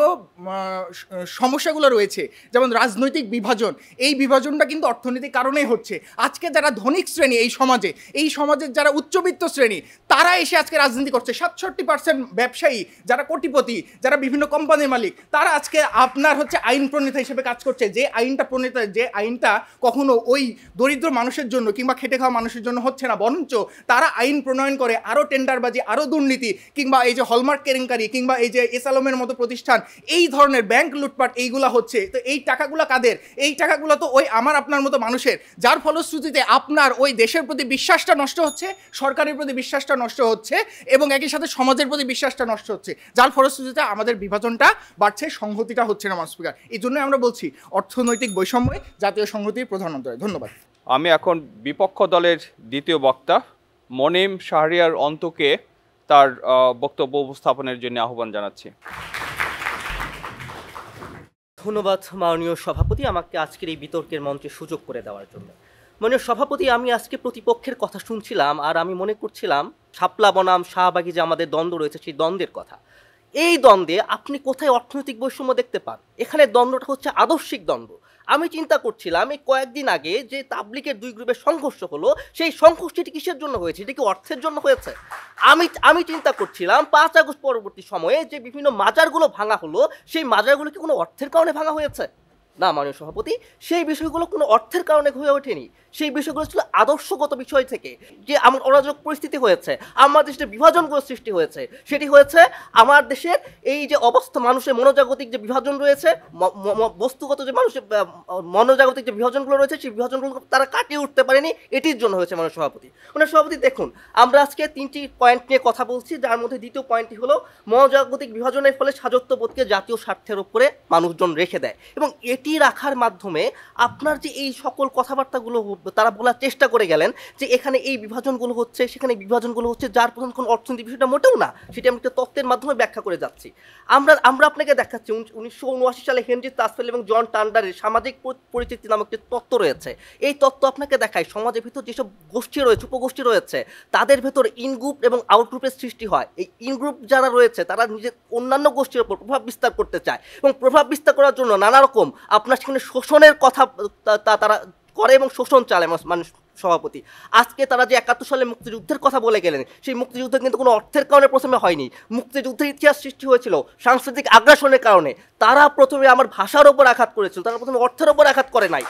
সমস্যাগুলো রয়েছে, যেমন রাজনৈতিক বিভাজন, এই বিভাজনটা কিন্তু অর্থনৈতিক কারণেই হচ্ছে। আজকে যারা ধনিক শ্রেণী এই সমাজের যারা উচ্চবিত্ত শ্রেণী, তারা এসে আজকে রাজনীতি করছে। 67% ব্যবসায়ী, যারা কোটিপতি, যারা বিভিন্ন কোম্পানির মালিক, তারা আজকে আপনার হচ্ছে আইন প্রণেতা হিসেবে কাজ করছে। যে আইনটা কখনো ওই দরিদ্র মানুষের জন্য কিংবা খেটে খাওয়া মানুষের জন্য হচ্ছে না, বরঞ্চ তারা আইন প্রণয়ন করে আরও টেন্ডারবাজি, আরও দুর্নীতি, কিংবা এই যে হলমার্ক কেলেঙ্কারি, কিংবা এই যে এসালমের মতো প্রতিষ্ঠান, এই ধরনের ব্যাংক লুটপাট, এইগুলা হচ্ছে। তো এই টাকাগুলো কাদের? এই টাকাগুলো তো ওই আমার আপনার মতো মানুষের, যার ফলশ্রুতিতে আপনার ওই দেশের প্রতি বিশ্বাসটা নষ্ট হচ্ছে, সরকারের প্রতি বিশ্বাসটা নষ্ট হচ্ছে, এবং একই সাথে সমাজের প্রতি বিশ্বাসটা নষ্ট হচ্ছে, যার ফলশ্রুতিতে আমাদের বিভাজনটা বাড়ছে, সংহতিটা হচ্ছে না। মাননীয় স্পিকার, এই জন্যই আমরা বলছি অর্থনৈতিক বৈষম্যই জাতীয় সংহতির প্রধান অন্তরায়। ধন্যবাদ। আমি এখন বিপক্ষ দলের দ্বিতীয় বক্তা মনিম শাহরিয়ার অন্তুকে তার বক্তব্য উপস্থাপনের জন্য আহ্বান জানাচ্ছি। ধন্যবাদ মাননীয় সভাপতি, আমাকে আজকের এই বিতর্কের মঞ্চে সুযোগ করে দেওয়ার জন্য। মাননীয় সভাপতি, আমি আজকে প্রতিপক্ষের কথা শুনছিলাম, আর আমি মনে করছিলাম শাপলা বনাম শাহবাগী যে আমাদের দ্বন্দ্ব রয়েছে, সেই দ্বন্দ্বের কথা। এই দ্বন্দ্বে আপনি কোথায় অর্থনৈতিক বৈষম্য দেখতে পান? এখানে দ্বন্দ্বটা হচ্ছে আদর্শিক দ্বন্দ্ব। আমি চিন্তা করছিলাম এই কয়েকদিন আগে যে তাবলিগের দুই গ্রুপের সংঘর্ষ হলো, সেই সংঘর্ষটি কিসের জন্য হয়েছে? এটা কি অর্থের জন্য হয়েছে? আমি চিন্তা করছিলাম 5 আগস্ট পরবর্তী সময়ে যে বিভিন্ন মাজারগুলো ভাঙা হলো, সেই মাজারগুলো কি কোনো অর্থের কারণে ভাঙা হয়েছে? না মাননীয় সভাপতি, সেই বিষয়গুলো কোনো অর্থের কারণে হয়ে ওঠেনি। সেই বিষয়গুলো ছিল আদর্শগত বিষয় থেকে, যে আমার অরাজক পরিস্থিতি হয়েছে, আমার দেশের বিভাজনগুলো সৃষ্টি হয়েছে, সেটি হয়েছে আমার দেশের এই যে অবস্থা, মানুষের মনোজাগতিক যে বিভাজন রয়েছে, বস্তুগত যে মানুষের মনোজাগতিক যে বিভাজনগুলো রয়েছে, সেই বিভাজনগুলো তারা কাটিয়ে উঠতে পারেনি, এটির জন্য হয়েছে মাননীয় সভাপতি। মাননীয় সভাপতি দেখুন, আমরা আজকে 3টি পয়েন্ট নিয়ে কথা বলছি, যার মধ্যে দ্বিতীয় পয়েন্টটি হলো মনোজাগতিক বিভাজনের ফলে স্বায়ত্তবোধকে জাতীয় স্বার্থের উপরে মানুষজন রেখে দেয়, এবং এটি রাখার মাধ্যমে আপনার যে এই সকল কথাবার্তাগুলো তারা বলার চেষ্টা করে গেলেন যে এখানে এই বিভাজনগুলো হচ্ছে, সেখানে বিভাজনগুলো হচ্ছে, যার প্রধান কোনো অর্থনৈতিক বিষয়টা মোটেও না, সেটি আমি একটা তত্ত্বের মাধ্যমে ব্যাখ্যা করে যাচ্ছি। আমরা আপনাকে দেখাচ্ছি 1979 সালে হেনরি তাসফেল এবং জন টান্ডারের সামাজিক পরিচিতি নামক একটি তত্ত্ব রয়েছে। এই তত্ত্ব আপনাকে দেখায় সমাজের ভিতর যেসব গোষ্ঠী রয়েছে, উপগোষ্ঠী রয়েছে, তাদের ভেতর ইনগ্রুপ এবং আউটগ্রুপের সৃষ্টি হয়। এই ইনগ্রুপ যারা রয়েছে তারা নিজের অন্যান্য গোষ্ঠীর উপর প্রভাব বিস্তার করতে চায়, এবং প্রভাব বিস্তার করার জন্য নানা রকম আপনার সেখানে শোষণের কথা তারা করে এবং শোষণ চালায় মানুষ। সভাপতি, আজকে তারা যে 71 সালে মুক্তিযুদ্ধের কথা বলে গেলেন, সেই মুক্তিযুদ্ধ কিন্তু কোনো অর্থের কারণে প্রথমে হয়নি। মুক্তিযুদ্ধের ইতিহাস সৃষ্টি হয়েছিল সাংস্কৃতিক আগ্রাসনের কারণে। তারা প্রথমে আমার ভাষার ওপর আঘাত করেছিল, তারা প্রথমে অর্থের ওপর আঘাত করে নাই।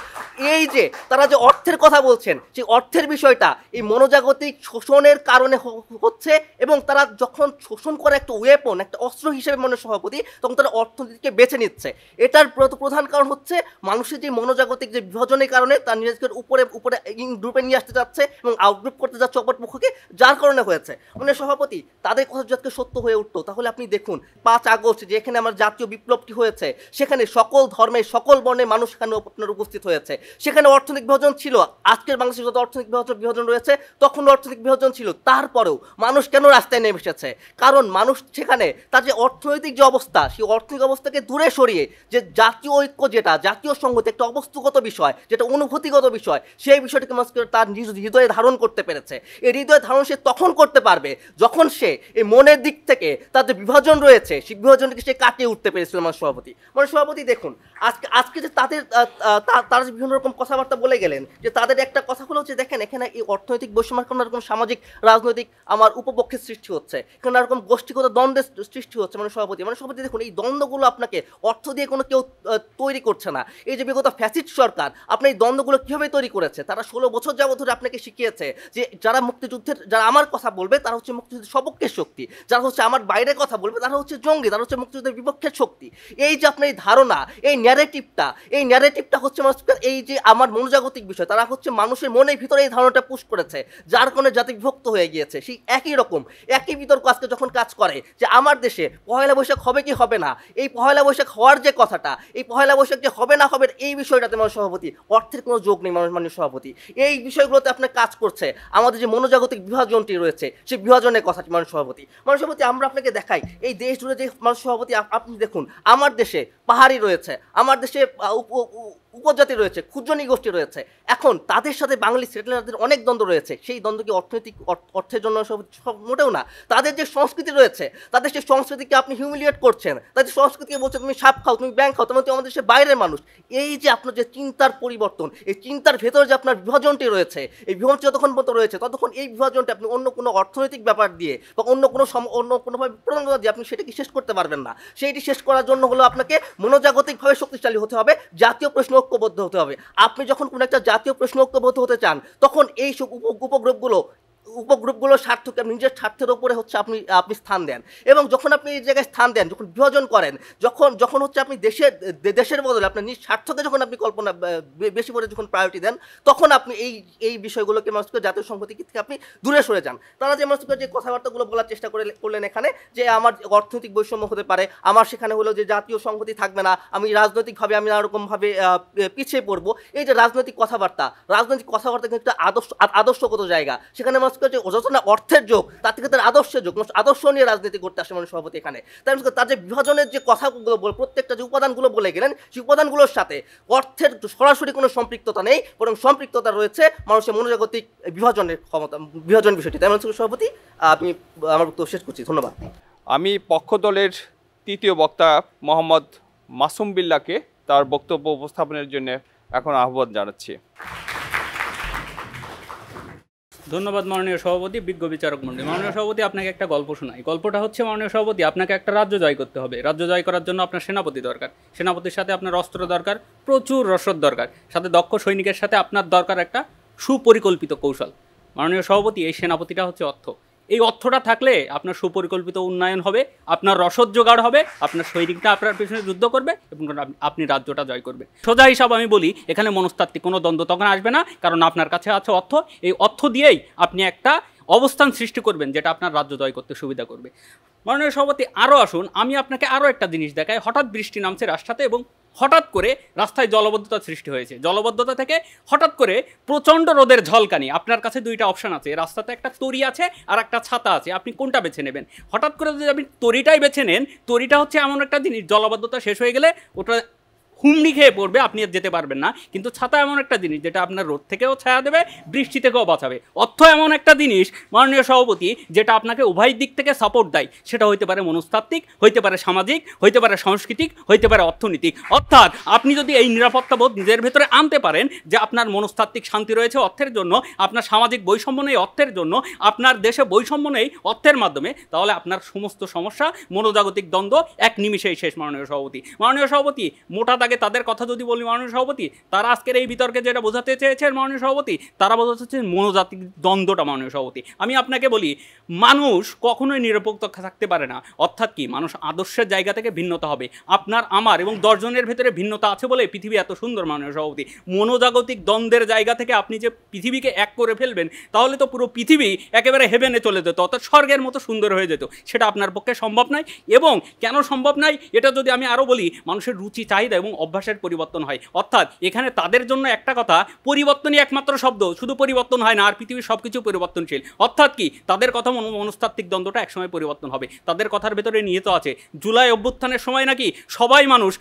এই যে তারা যে অর্থের কথা বলছেন, সেই অর্থের বিষয়টা এই মনোজাগতিক শোষণের কারণে হচ্ছে, এবং তারা যখন শোষণ করে একটা ওয়েপন, একটা অস্ত্র হিসেবে মাননীয় সভাপতি, তখন তারা অর্থনীতিকে বেছে নিচ্ছে। এটার প্রধান কারণ হচ্ছে মানুষের যে মনোজাগতিক যে বিভাজনের কারণে তার নিজেদের উপরে গ্রুপে নিয়ে আসতে যাচ্ছে এবং আউটগ্রুপ করতে যাচ্ছে অপর পক্ষকে, যার কারণে হয়েছে। মানে সভাপতি, তাদের কথা যদি সত্য হয়ে উঠতো, তাহলে আপনি দেখুন 5 আগস্ট যেখানে আমার জাতীয় বিপ্লবটি হয়েছে, সেখানে সকল ধর্মের সকল বর্ণের মানুষ সেখানে আপনার উপস্থিত হয়েছে। সেখানে অর্থনৈতিক বিভাজন ছিল, আজকের বাংলাদেশে যত অর্থনৈতিক বিভাজন রয়েছে তখন অর্থনৈতিক বিভাজন ছিল। তারপরেও মানুষ কেন রাস্তায় নেমে এসেছে? কারণ মানুষ সেখানে তার যে অর্থনৈতিক যে অবস্থা, সেই অর্থনৈতিক অবস্থাকে দূরে সরিয়ে যে জাতীয় ঐক্য, যেটা জাতীয় সংহতি, একটা অবস্তুগত বিষয়, যেটা অনুভূতিগত বিষয়, সেই বিষয়টিকে মানুষ তার নিজ হৃদয়ে ধারণ করতে পেরেছে। এই হৃদয়ে ধারণ সে তখন করতে পারবে যখন সে এই মনের দিক থেকে তার যে বিভাজন রয়েছে, সেই বিভাজনকে সে কাটিয়ে উঠতে পেরেছিল। আমার সভাপতি, মানে সভাপতি দেখুন, আজকে যে তারা যে বিভিন্ন রকম কথাবার্তা বলে গেলেন, যে তাদের একটা কথা হলো যে দেখেন এখানে এই অর্থনৈতিক বৈষম্যের কারণে এরকম সামাজিক রাজনৈতিক আমার উপপক্ষের সৃষ্টি হচ্ছে, এখানে এরকম গোষ্ঠীগত দ্বন্দ্বের সৃষ্টি হচ্ছে। মানে সভাপতি দেখুন, এই দ্বন্দ্বগুলো আপনাকে অর্থ দিয়ে কোনো কেউ তৈরি করছে না। এই যে বিগত ফ্যাসিস্ট সরকার আপনি এই দ্বন্দ্বগুলো কীভাবে তৈরি করেছে, তারা 16 বছর যাবত ধরে আপনাকে শিখিয়েছে যে যারা মুক্তিযুদ্ধের, যারা আমার কথা বলবে তারা হচ্ছে মুক্তিযুদ্ধের সপক্ষের শক্তি, যারা হচ্ছে আমার বাইরে কথা বলবে তারা হচ্ছে জঙ্গি, তারা হচ্ছে মুক্তিযুদ্ধের বিপক্ষের শক্তি। এই যে আপনার এই ধারণা, এই ন্যারেটিভটা হচ্ছে এই যে আমার মনোজাগতিক বিষয়, তারা হচ্ছে মানুষের মনের ভিতরে এই ধারণাটা পুশ করেছে, যার কারণে জাতি বিভক্ত হয়ে গিয়েছে। সেই একই বিতর্ক আজকে যখন কাজ করে যে আমার দেশে পহেলা বৈশাখ হবে কি হবে না, এই পহেলা বৈশাখ হওয়ার যে কথাটা, এই পহেলা বৈশাখ যে হবে না হবে এই বিষয়টাতে মানুষ সভাপতি অর্থের কোনো যোগ নেই। মাননীয় সভাপতি, এই বিষয়গুলোতে আপনার কাজ করছে। আমাদের যে মনোজাগতিক বিভাজনটি রয়েছে সেই বিভাজনের কথা মাননীয় সভাপতি, আমরা আপনাকে দেখাই এই দেশ জুড়ে যে মাননীয় সভাপতি আপনি দেখুন, আমার দেশে পাহাড়ি রয়েছে, আমার দেশে উপজাতি রয়েছে, ক্ষুদ্র নৃগোষ্ঠী রয়েছে। এখন তাদের সাথে বাঙালি সেটেলারদের অনেক দ্বন্দ্ব রয়েছে। সেই দ্বন্দ্ব কি অর্থনৈতিক অর্থের জন্য মোটেও না। তাদের যে সংস্কৃতি রয়েছে, তাদের সেই সংস্কৃতিকে আপনি হিউমিলিয়েট করছেন, তাদের সংস্কৃতিকে বলছেন তুমি সাপ খাও, তুমি ব্যাংক খাও, তুমি আমাদের দেশের বাইরের মানুষ। এই যে আপনার যে চিন্তার পরিবর্তন, এই চিন্তার ভেতরে যে আপনার বিভাজনটি রয়েছে, এই বিভাজনটি যতক্ষণ পর্যন্ত রয়েছে ততক্ষণ এই বিভাজনটি আপনি অন্য কোনো অর্থনৈতিক ব্যাপার দিয়ে বা অন্য কোনোভাবে প্রণোদনা দিয়ে আপনি সেটাকে শেষ করতে পারবেন না। সেইটি শেষ করার জন্য হলো আপনাকে মনোজাগতিকভাবে শক্তিশালী হতে হবে, জাতীয় প্রশ্ন ঐক্যবদ্ধ হতে হবে। আপনি যখন কোনো একটা জাতীয় প্রশ্ন ঐক্যবদ্ধ হতে চান তখন এই সব উপগ্রুপগুলোর স্বার্থকে আপনি নিজের স্বার্থের ওপরে হচ্ছে আপনি স্থান দেন। এবং যখন আপনি এই জায়গায় স্থান দেন, যখন বিভাজন করেন, যখন হচ্ছে আপনি দেশের বদলে আপনার নিজ স্বার্থকে যখন আপনি কল্পনা বেশি করে যখন প্রায়োরিটি দেন, তখন আপনি এই বিষয়গুলোকে মানুষকে জাতীয় সংহতি থেকে আপনি দূরে সরে যান। তারা যে মানুষকে যে কথাবার্তাগুলো বলার চেষ্টা করলেন এখানে, যে আমার অর্থনৈতিক বৈষম্য হতে পারে, আমার সেখানে হলো যে জাতীয় সংহতি থাকবে না, আমি রাজনৈতিকভাবে আমি নানারকমভাবে পিছিয়ে পড়বো। এই যে রাজনৈতিক কথাবার্তা কিন্তু একটা আদর্শগত জায়গা। সেখানে যতটা অর্থের যোগ তার থেকে তার আদর্শের যোগ, আদর্শ নিয়ে রাজনীতি করতে আসে মাননীয় সভাপতি এখানে। তার যে বিভাজনের যে কথাগুলো প্রত্যেকটা যে উপাদানগুলো বলে গেলেন, সেই উপাদানগুলোর সাথে অর্থের সরাসরি কোনো সম্পৃক্ততা নেই, বরং সম্পৃক্ততা রয়েছে মানুষের মনোজাগতিক বিভাজন বিষয়টি। তাই মাননীয় সভাপতি আমি আমার বক্তব্য শেষ করছি, ধন্যবাদ। আমি পক্ষ দলের তৃতীয় বক্তা মোহাম্মদ মাসুম বিল্লাহকে তার বক্তব্য উপস্থাপনের জন্য এখন আহ্বান জানাচ্ছি। ধন্যবাদ মাননীয় সভাপতি, বিজ্ঞ বিচারক মণ্ডলী। মাননীয় সভাপতি, আপনাকে একটা গল্প শোনাই। গল্পটা হচ্ছে, মাননীয় সভাপতি, আপনাকে একটা রাজ্য জয় করতে হবে। রাজ্য জয় করার জন্য আপনার সেনাপতি দরকার, সেনাপতির সাথে আপনার অস্ত্র দরকার, প্রচুর রসদ দরকার, সাথে দক্ষ সৈনিকের সাথে আপনার দরকার একটা সুপরিকল্পিত কৌশল। মাননীয় সভাপতি, এই সেনাপতিটা হচ্ছে অর্থ। এই অর্থটা থাকলে আপনার সুপরিকল্পিত উন্নয়ন হবে, আপনার রসদ জোগাড় হবে, আপনার সৈনিকটা আপনার পেছনে যুদ্ধ করবে এবং আপনি রাজ্যটা জয় করবে। সোজা হিসাব আমি বলি, এখানে মনস্তাত্ত্বিক কোনো দ্বন্দ্ব তখন আসবে না, কারণ আপনার কাছে আছে অর্থ। এই অর্থ দিয়েই আপনি একটা অবস্থান সৃষ্টি করবেন যেটা আপনার রাজ্য জয় করতে সুবিধা করবে। মাননীয় সভাপতি, আরও আসুন, আমি আপনাকে আরও একটা জিনিস দেখাই। হঠাৎ বৃষ্টি নামছে রাস্তাতে এবং হঠাৎ করে রাস্তায় জলবদ্ধতা সৃষ্টি হয়েছে। জলবদ্ধতা থেকে হঠাৎ করে প্রচণ্ড রোদের ঝলকানি। আপনার কাছে দুইটা অপশান আছে, রাস্তাতে একটা তরি আছে আর একটা ছাতা আছে, আপনি কোনটা বেছে নেবেন? হঠাৎ করে যদি আপনি তরিটাই বেছে নেন, তরিটা হচ্ছে এমন একটা জিনিস, জলবদ্ধতা শেষ হয়ে গেলে ওটা হুমড়ি খেয়ে পড়বে, আপনি আর যেতে পারবেন না। কিন্তু ছাতা এমন একটা জিনিস যেটা আপনার রোদ থেকেও ছায়া দেবে, বৃষ্টি থেকেও বাঁচাবে। অর্থ এমন একটা জিনিস মাননীয় সভাপতি যেটা আপনাকে উভয় দিক থেকে সাপোর্ট দেয়। সেটা হইতে পারে মনস্তাত্ত্বিক, হইতে পারে সামাজিক, হইতে পারে সাংস্কৃতিক, হইতে পারে অর্থনৈতিক। অর্থাৎ আপনি যদি এই নিরাপত্তাবোধ নিজের ভেতরে আনতে পারেন যে আপনার মনস্তাত্ত্বিক শান্তি রয়েছে অর্থের জন্য, আপনার সামাজিক বৈষম্য নেই অর্থের জন্য, আপনার দেশে বৈষম্য নেই অর্থের মাধ্যমে, তাহলে আপনার সমস্ত সমস্যা, মনোজাগতিক দ্বন্দ্ব এক নিমিষেই শেষ। মাননীয় সভাপতি, মোটা তাদের কথা যদি বলি মাননীয় সভাপতি, তারা আজকের এই বিতর্কে যেটা বোঝাতে চেয়েছেন মাননীয় সভাপতি, তারা বোঝাতে চেয়েছেন মনোজাতিক দ্বন্দ্বটা। মাননীয় সভাপতি, আমি আপনাকে বলি, মানুষ কখনোই নিরপেক্ষ থাকতে পারে না। অর্থাৎ কি, মানুষ আদর্শের জায়গা থেকে ভিন্নতা হবে। আপনার, আমার এবং 10 জনের ভেতরে ভিন্নতা আছে বলে পৃথিবী এত সুন্দর। মাননীয় সভাপতি, মনোজাগতিক দ্বন্দ্বের জায়গা থেকে আপনি যে পৃথিবীকে এক করে ফেলবেন, তাহলে তো পুরো পৃথিবী একেবারে হেভেনে চলে যেত, অর্থাৎ স্বর্গের মতো সুন্দর হয়ে যেত। সেটা আপনার পক্ষে সম্ভব নয়। এবং কেন সম্ভব নয় এটা যদি আমি আরও বলি, মানুষের রুচি, চাহিদা এবং অভ্যাসের পরিবর্তন হয়। অর্থাৎ এখানে তাদের জন্য একটা কথা, পরিবর্তনই একমাত্র শব্দ, শুধু পরিবর্তন হয় না, আর পৃথিবীর সব কিছু পরিবর্তনশীল। অর্থাৎ কি, তাদের কথা মনস্তাত্ত্বিক দ্বন্দ্বটা একসময় পরিবর্তন হবে। তাদের কথার ভেতরে নিহিত আছে, জুলাই অভ্যুত্থানের সময় নাকি সবাই মানুষ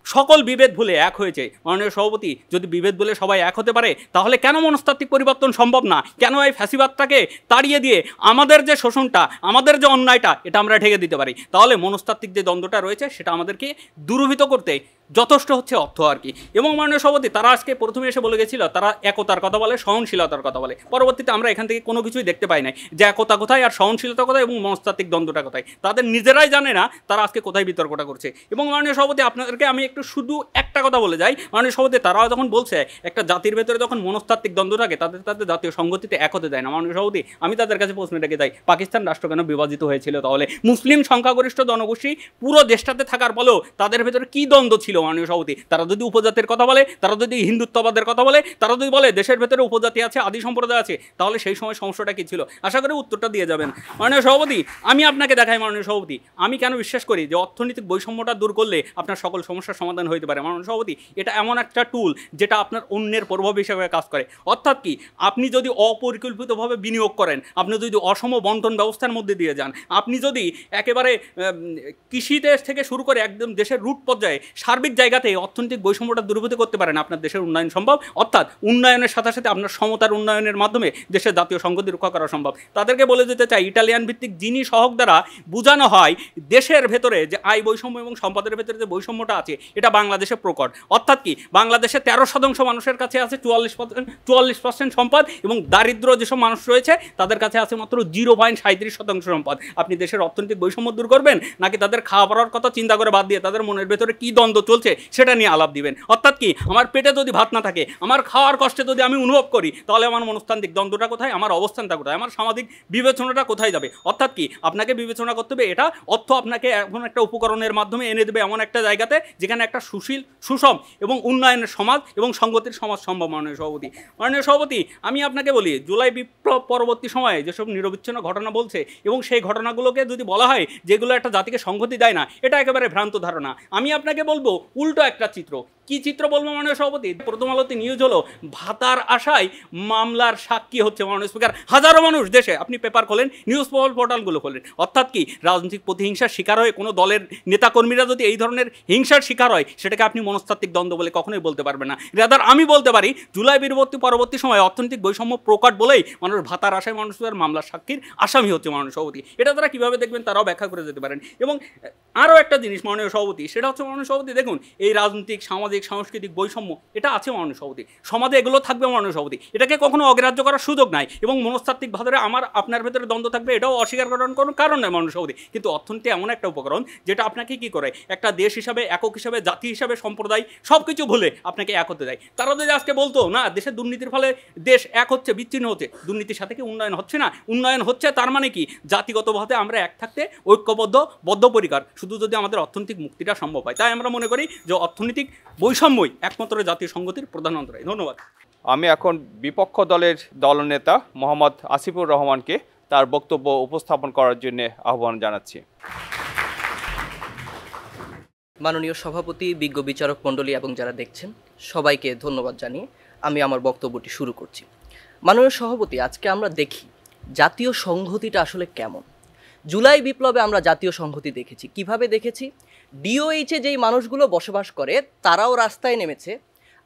সকল বিভেদ ভুলে এক হয়েছে। মাননীয় সভাপতি, যদি বিভেদ ভুলে সবাই এক হতে পারে, তাহলে কেন মনস্তাত্ত্বিক পরিবর্তন সম্ভব না? কেন এই ফ্যাসিবাদটাকে তাড়িয়ে দিয়ে আমাদের যে শোষণটা, আমাদের যে অন্যায়টা, এটা আমরা ঢেকে দিতে পারি? তাহলে মনস্তাত্ত্বিক যে দ্বন্দ্বটা রয়েছে সেটা আমাদেরকে দূরীভূত করতে যথেষ্ট হচ্ছে অর্থ আর কি। এবং মাননীয় সভাপতি, তারা আজকে প্রথমে এসে বলে গেছিল তারা একতার কথা বলে, সহনশীলতার কথা বলে। পরবর্তীতে আমরা এখান থেকে কোনো কিছুই দেখতে পাই নাই যে একতা কোথায় আর সহনশীলতা কোথায় এবং মনস্তাত্ত্বিক দ্বন্দ্বটা কোথায়। তাদের নিজেরাই জানে না তারা আজকে কোথায় বিতর্কটা করছে। এবং মাননীয় সভাপতি, আপনাদেরকে আমি একটু শুধু একটা কথা বলে যাই। মাননীয় সভাপতি, তারাও যখন বলছে একটা জাতির ভেতরে যখন মনস্তাত্ত্বিক দ্বন্দ্ব থাকে, তাদের জাতীয় সংগতিতে এক হতে দেয় না। মাননীয় সভাপতি, আমি তাদের কাছে প্রশ্ন রেখে যাই, পাকিস্তান রাষ্ট্র কেন বিভাজিত হয়েছিল? তাহলে মুসলিম সংখ্যাগরিষ্ঠ জনগোষ্ঠী পুরো দেশটাতে থাকার ফলেও তাদের ভেতরে কী দ্বন্দ্ব ছিল ছিল মাননীয় সভাপতি? তারা যদি উপজাতির কথা বলে, তারা যদি হিন্দুত্ববাদের কথা বলে, তারা যদি বলে দেশের ভেতরে উপজাতি আছে, আদি সম্প্রদায় আছে, তাহলে সেই সময় সমস্যাটা কী ছিল? আশা করি উত্তরটা দিয়ে যাবেন মাননীয় সভাপতি। আমি আপনাকে দেখাই মাননীয় সভাপতি, আমি কেন বিশ্বাস করি যে অর্থনৈতিক বৈষম্যটা দূর করলে আপনার সকল সমস্যার সমাধান হতে পারে মাননীয় সভাপতি। এটা এমন একটা টুল যেটা আপনার অন্যের প্রভাব হিসেবে কাজ করে। অর্থাৎ কি, আপনি যদি অপরিকল্পিতভাবে বিনিয়োগ করেন, আপনি যদি অসম বন্টন ব্যবস্থার মধ্যে দিয়ে যান, আপনি যদি একেবারে কৃষিতে থেকে শুরু করে একদম দেশের রুট পর্যায়ে সার্বিক জায়গাতে অর্থনৈতিক বৈষম্যটা দূরীভূত করতে পারেন, আপনার দেশের উন্নয়ন সম্ভব। অর্থাৎ উন্নয়নের সাথে সাথে আপনার সমতার উন্নয়নের মাধ্যমে দেশের জাতীয় সংহতি রক্ষা করা সম্ভব। তাদেরকে বলে দিতে চাই, ইটালিয়ান ভিত্তিক যিনি সহক দ্বারা বোঝানো হয় দেশের ভেতরে যে আয় বৈষম্য এবং সম্পদের ভেতরে যে বৈষম্যটা আছে, এটা বাংলাদেশে প্রকট। অর্থাৎ কি, বাংলাদেশে 13% মানুষের কাছে আছে 44% সম্পদ, এবং দারিদ্র যেসব মানুষ রয়েছে তাদের কাছে আছে মাত্র 0.37% সম্পদ। আপনি দেশের অর্থনৈতিক বৈষম্য দূর করবেন, নাকি তাদের খাওয়া পড়ার কথা চিন্তা করে বাদ দিয়ে তাদের মনের ভেতরে কী দ্বন্দ্ব চলছে সেটা নিয়ে আলাপ দিবেন? অর্থাৎ কি, আমার পেটে যদি ভাত না থাকে, আমার খাওয়ার কষ্টে যদি আমি অনুভব করি, তাহলে আমার মনস্তান্ত্রিক দ্বন্দ্বটা কোথায়, আমার অবস্থানটা কোথায়, আমার সামাজিক বিবেচনাটা কোথায় যাবে? অর্থাৎ কি, আপনাকে বিবেচনা করতে হবে এটা অর্থ আপনাকে এমন একটা উপকরণের মাধ্যমে এনে দেবে এমন একটা জায়গাতে যেখানে একটা সুষম এবং উন্নয়নের সমাজ এবং সংগতির সমাজ সম্ভব। মাননীয় সভাপতি, মাননীয় সভাপতি, আমি আপনাকে বলি, জুলাই বিপ্লব পরবর্তী সময়ে যেসব নিরবিচ্ছিন্ন ঘটনা বলছে, এবং সেই ঘটনাগুলোকে যদি বলা হয় যেগুলো একটা জাতিকে সংহতি দেয় না, এটা একেবারে ভ্রান্ত ধারণা। আমি আপনাকে বলবো উল্টো একটা চিত্র। কি চিত্র বলবো মাননীয় সভাপতি? প্রথম আলোতে নিউজ হলো ভাতার আশায় মামলার সাক্ষী হচ্ছে মাননীয় স্পিকার হাজারো মানুষ দেশে। আপনি পেপার খোলেন, নিউজ পোর্টালগুলো খোলেন। অর্থাৎ কি, রাজনৈতিক প্রতিহিংসার শিকার হয়ে কোনো দলের নেতাকর্মীরা যদি এই ধরনের হিংসার শিকার হয়, সেটাকে আপনি মনস্তাত্ত্বিক দ্বন্দ্ব বলে কখনোই বলতে পারবেন না। রাদার আমি বলতে পারি জুলাই পরবর্তী সময়ে অর্থনৈতিক বৈষম্য প্রকট বলেই মানুষ ভাতার আশায় মানুষের মামলার সাক্ষীর আসামি হচ্ছে মাননীয় সভাপতি। এটা তারা কীভাবে দেখবেন তারাও ব্যাখ্যা করে যেতে পারেন। এবং আরও একটা জিনিস মাননীয় সভাপতি, সেটা হচ্ছে মাননীয় সভাপতি দেখুন, এই রাজনৈতিক সামাজিক সাংস্কৃতিক বৈষম্য এটা আছে মাননীয় সভাপতি, সমাজে এগুলো থাকবে মাননীয় সভাপতি, এটাকে কখনো অগ্রাহ্য করার সুযোগ নাই। এবং মনস্তাত্ত্বিকভাবে আমার আপনার ভেতরে দ্বন্দ্ব থাকবে, এটাও অস্বীকার করার কোনো কারণ নয় মাননীয় সভাপতি। কিন্তু অর্থনীতি এমন একটা উপকরণ যেটা আপনাকে কী করে, একটা দেশ হিসাবে, একক হিসাবে, জাতি হিসাবে, সম্প্রদায় সব কিছু ভুলে আপনাকে এক হতে দেয়। তারা যদি আজকে বলতো না, দেশের দুর্নীতির ফলে দেশ এক হচ্ছে, বিচ্ছিন্ন হচ্ছে, দুর্নীতির সাথে কি উন্নয়ন হচ্ছে না? উন্নয়ন হচ্ছে, তার মানে কি, জাতিগতভাবে আমরা এক থাকতে ঐক্যবদ্ধ, বদ্ধপরিকর, শুধু যদি আমাদের অর্থনৈতিক মুক্তিটা সম্ভব হয়। তাই আমরা মনে করি যে অর্থনৈতিক বৈষম্যই একমাত্র জাতীয় সংগতির প্রধান অন্তরায়। ধন্যবাদ। আমি এখন বিপক্ষ দলের দলনেতা মোহাম্মদ আসিফুর রহমানকে তার বক্তব্য উপস্থাপন করার জন্য আহ্বান জানাচ্ছি। মাননীয় সভাপতি, বিজ্ঞ বিচারক মণ্ডলী এবং যারা দেখছেন সবাইকে ধন্যবাদ জানিয়ে আমি আমার বক্তব্যটি শুরু করছি। মাননীয় সভাপতি, আজকে আমরা দেখি জাতীয় সংহতিটা আসলে কেমন। জুলাই বিপ্লবে আমরা জাতীয় সংহতি দেখেছি। কিভাবে দেখেছি? ডিওএইচে যেই মানুষগুলো বসবাস করে তারাও রাস্তায় নেমেছে,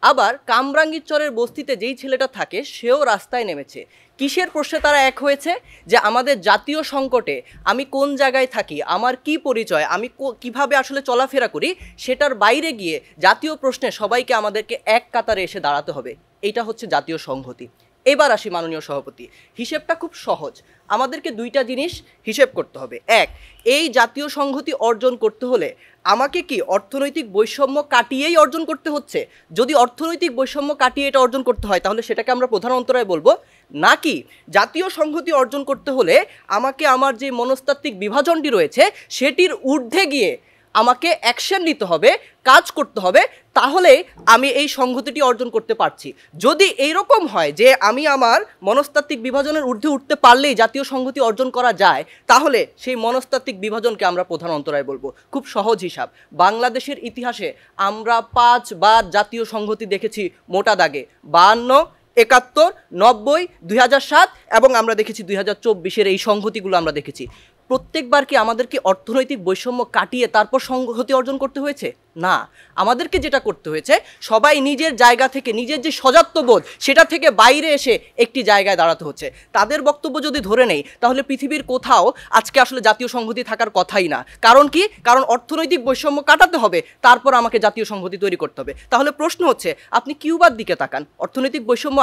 আবার কামরাঙ্গীরচরের বস্তিতে যেই ছেলেটা থাকে সেও রাস্তায় নেমেছে। কিসের প্রশ্নে তারা এক হয়েছে? যে আমাদের জাতীয় সংকটে আমি কোন জায়গায় থাকি, আমার কি পরিচয়, আমি কিভাবে আসলে চলাফেরা করি, সেটার বাইরে গিয়ে জাতীয় প্রশ্নে সবাইকে আমাদেরকে এক কাতারে এসে দাঁড়াতে হবে। এইটা হচ্ছে জাতীয় সংহতি। এবার আসি মাননীয় সভাপতি, হিসেবটা খুব সহজ। আমাদেরকে দুইটা জিনিস হিসেব করতে হবে। এক, এই জাতীয় সংহতি অর্জন করতে হলে আমাকে কি অর্থনৈতিক বৈষম্য কাটিয়েই অর্জন করতে হচ্ছে? যদি অর্থনৈতিক বৈষম্য কাটিয়ে এটা অর্জন করতে হয়, তাহলে সেটাকে আমরা প্রধান অন্তরায় বলবো। নাকি জাতীয় সংহতি অর্জন করতে হলে আমাকে আমার যে মনস্তাত্ত্বিক বিভাজনটি রয়েছে সেটির ঊর্ধ্বে গিয়ে আমাকে অ্যাকশন নিতে হবে, কাজ করতে হবে, তাহলে আমি এই সংহতিটি অর্জন করতে পারছি। যদি এইরকম হয় যে আমি আমার মনস্তাত্ত্বিক বিভাজনের ঊর্ধ্বে উঠতে পারলেই জাতীয় সংহতি অর্জন করা যায়, তাহলে সেই মনস্তাত্ত্বিক বিভাজনকে আমরা প্রধান অন্তরায় বলবো। খুব সহজ হিসাব, বাংলাদেশের ইতিহাসে আমরা 5 বার জাতীয় সংহতি দেখেছি মোটা দাগে। 52, 71, 90, 2007 এবং আমরা দেখেছি 2024-এর এই সংহতিগুলো আমরা দেখেছি। প্রত্যেকবার কি আমাদেরকে অর্থনৈতিক বৈষম্য কাটিয়ে তারপর সংহতি অর্জন করতে হয়েছে? না, আমাদেরকে যেটা করতে হয়েছে, সবাই নিজের জায়গা থেকে, নিজের যে সজাত্যবোধ সেটা থেকে বাইরে এসে একটি জায়গায় দাঁড়াতে হচ্ছে। তাদের বক্তব্য যদি ধরে নেই, তাহলে পৃথিবীর কোথাও আজকে আসলে জাতীয় সংহতি থাকার কথাই না। কারণ কি? কারণ অর্থনৈতিক বৈষম্য কাটাতে হবে, তারপর আমাকে জাতীয় সংহতি তৈরি করতে হবে। তাহলে প্রশ্ন হচ্ছে, আপনি কিউবার দিকে তাকান, অর্থনৈতিক বৈষম্য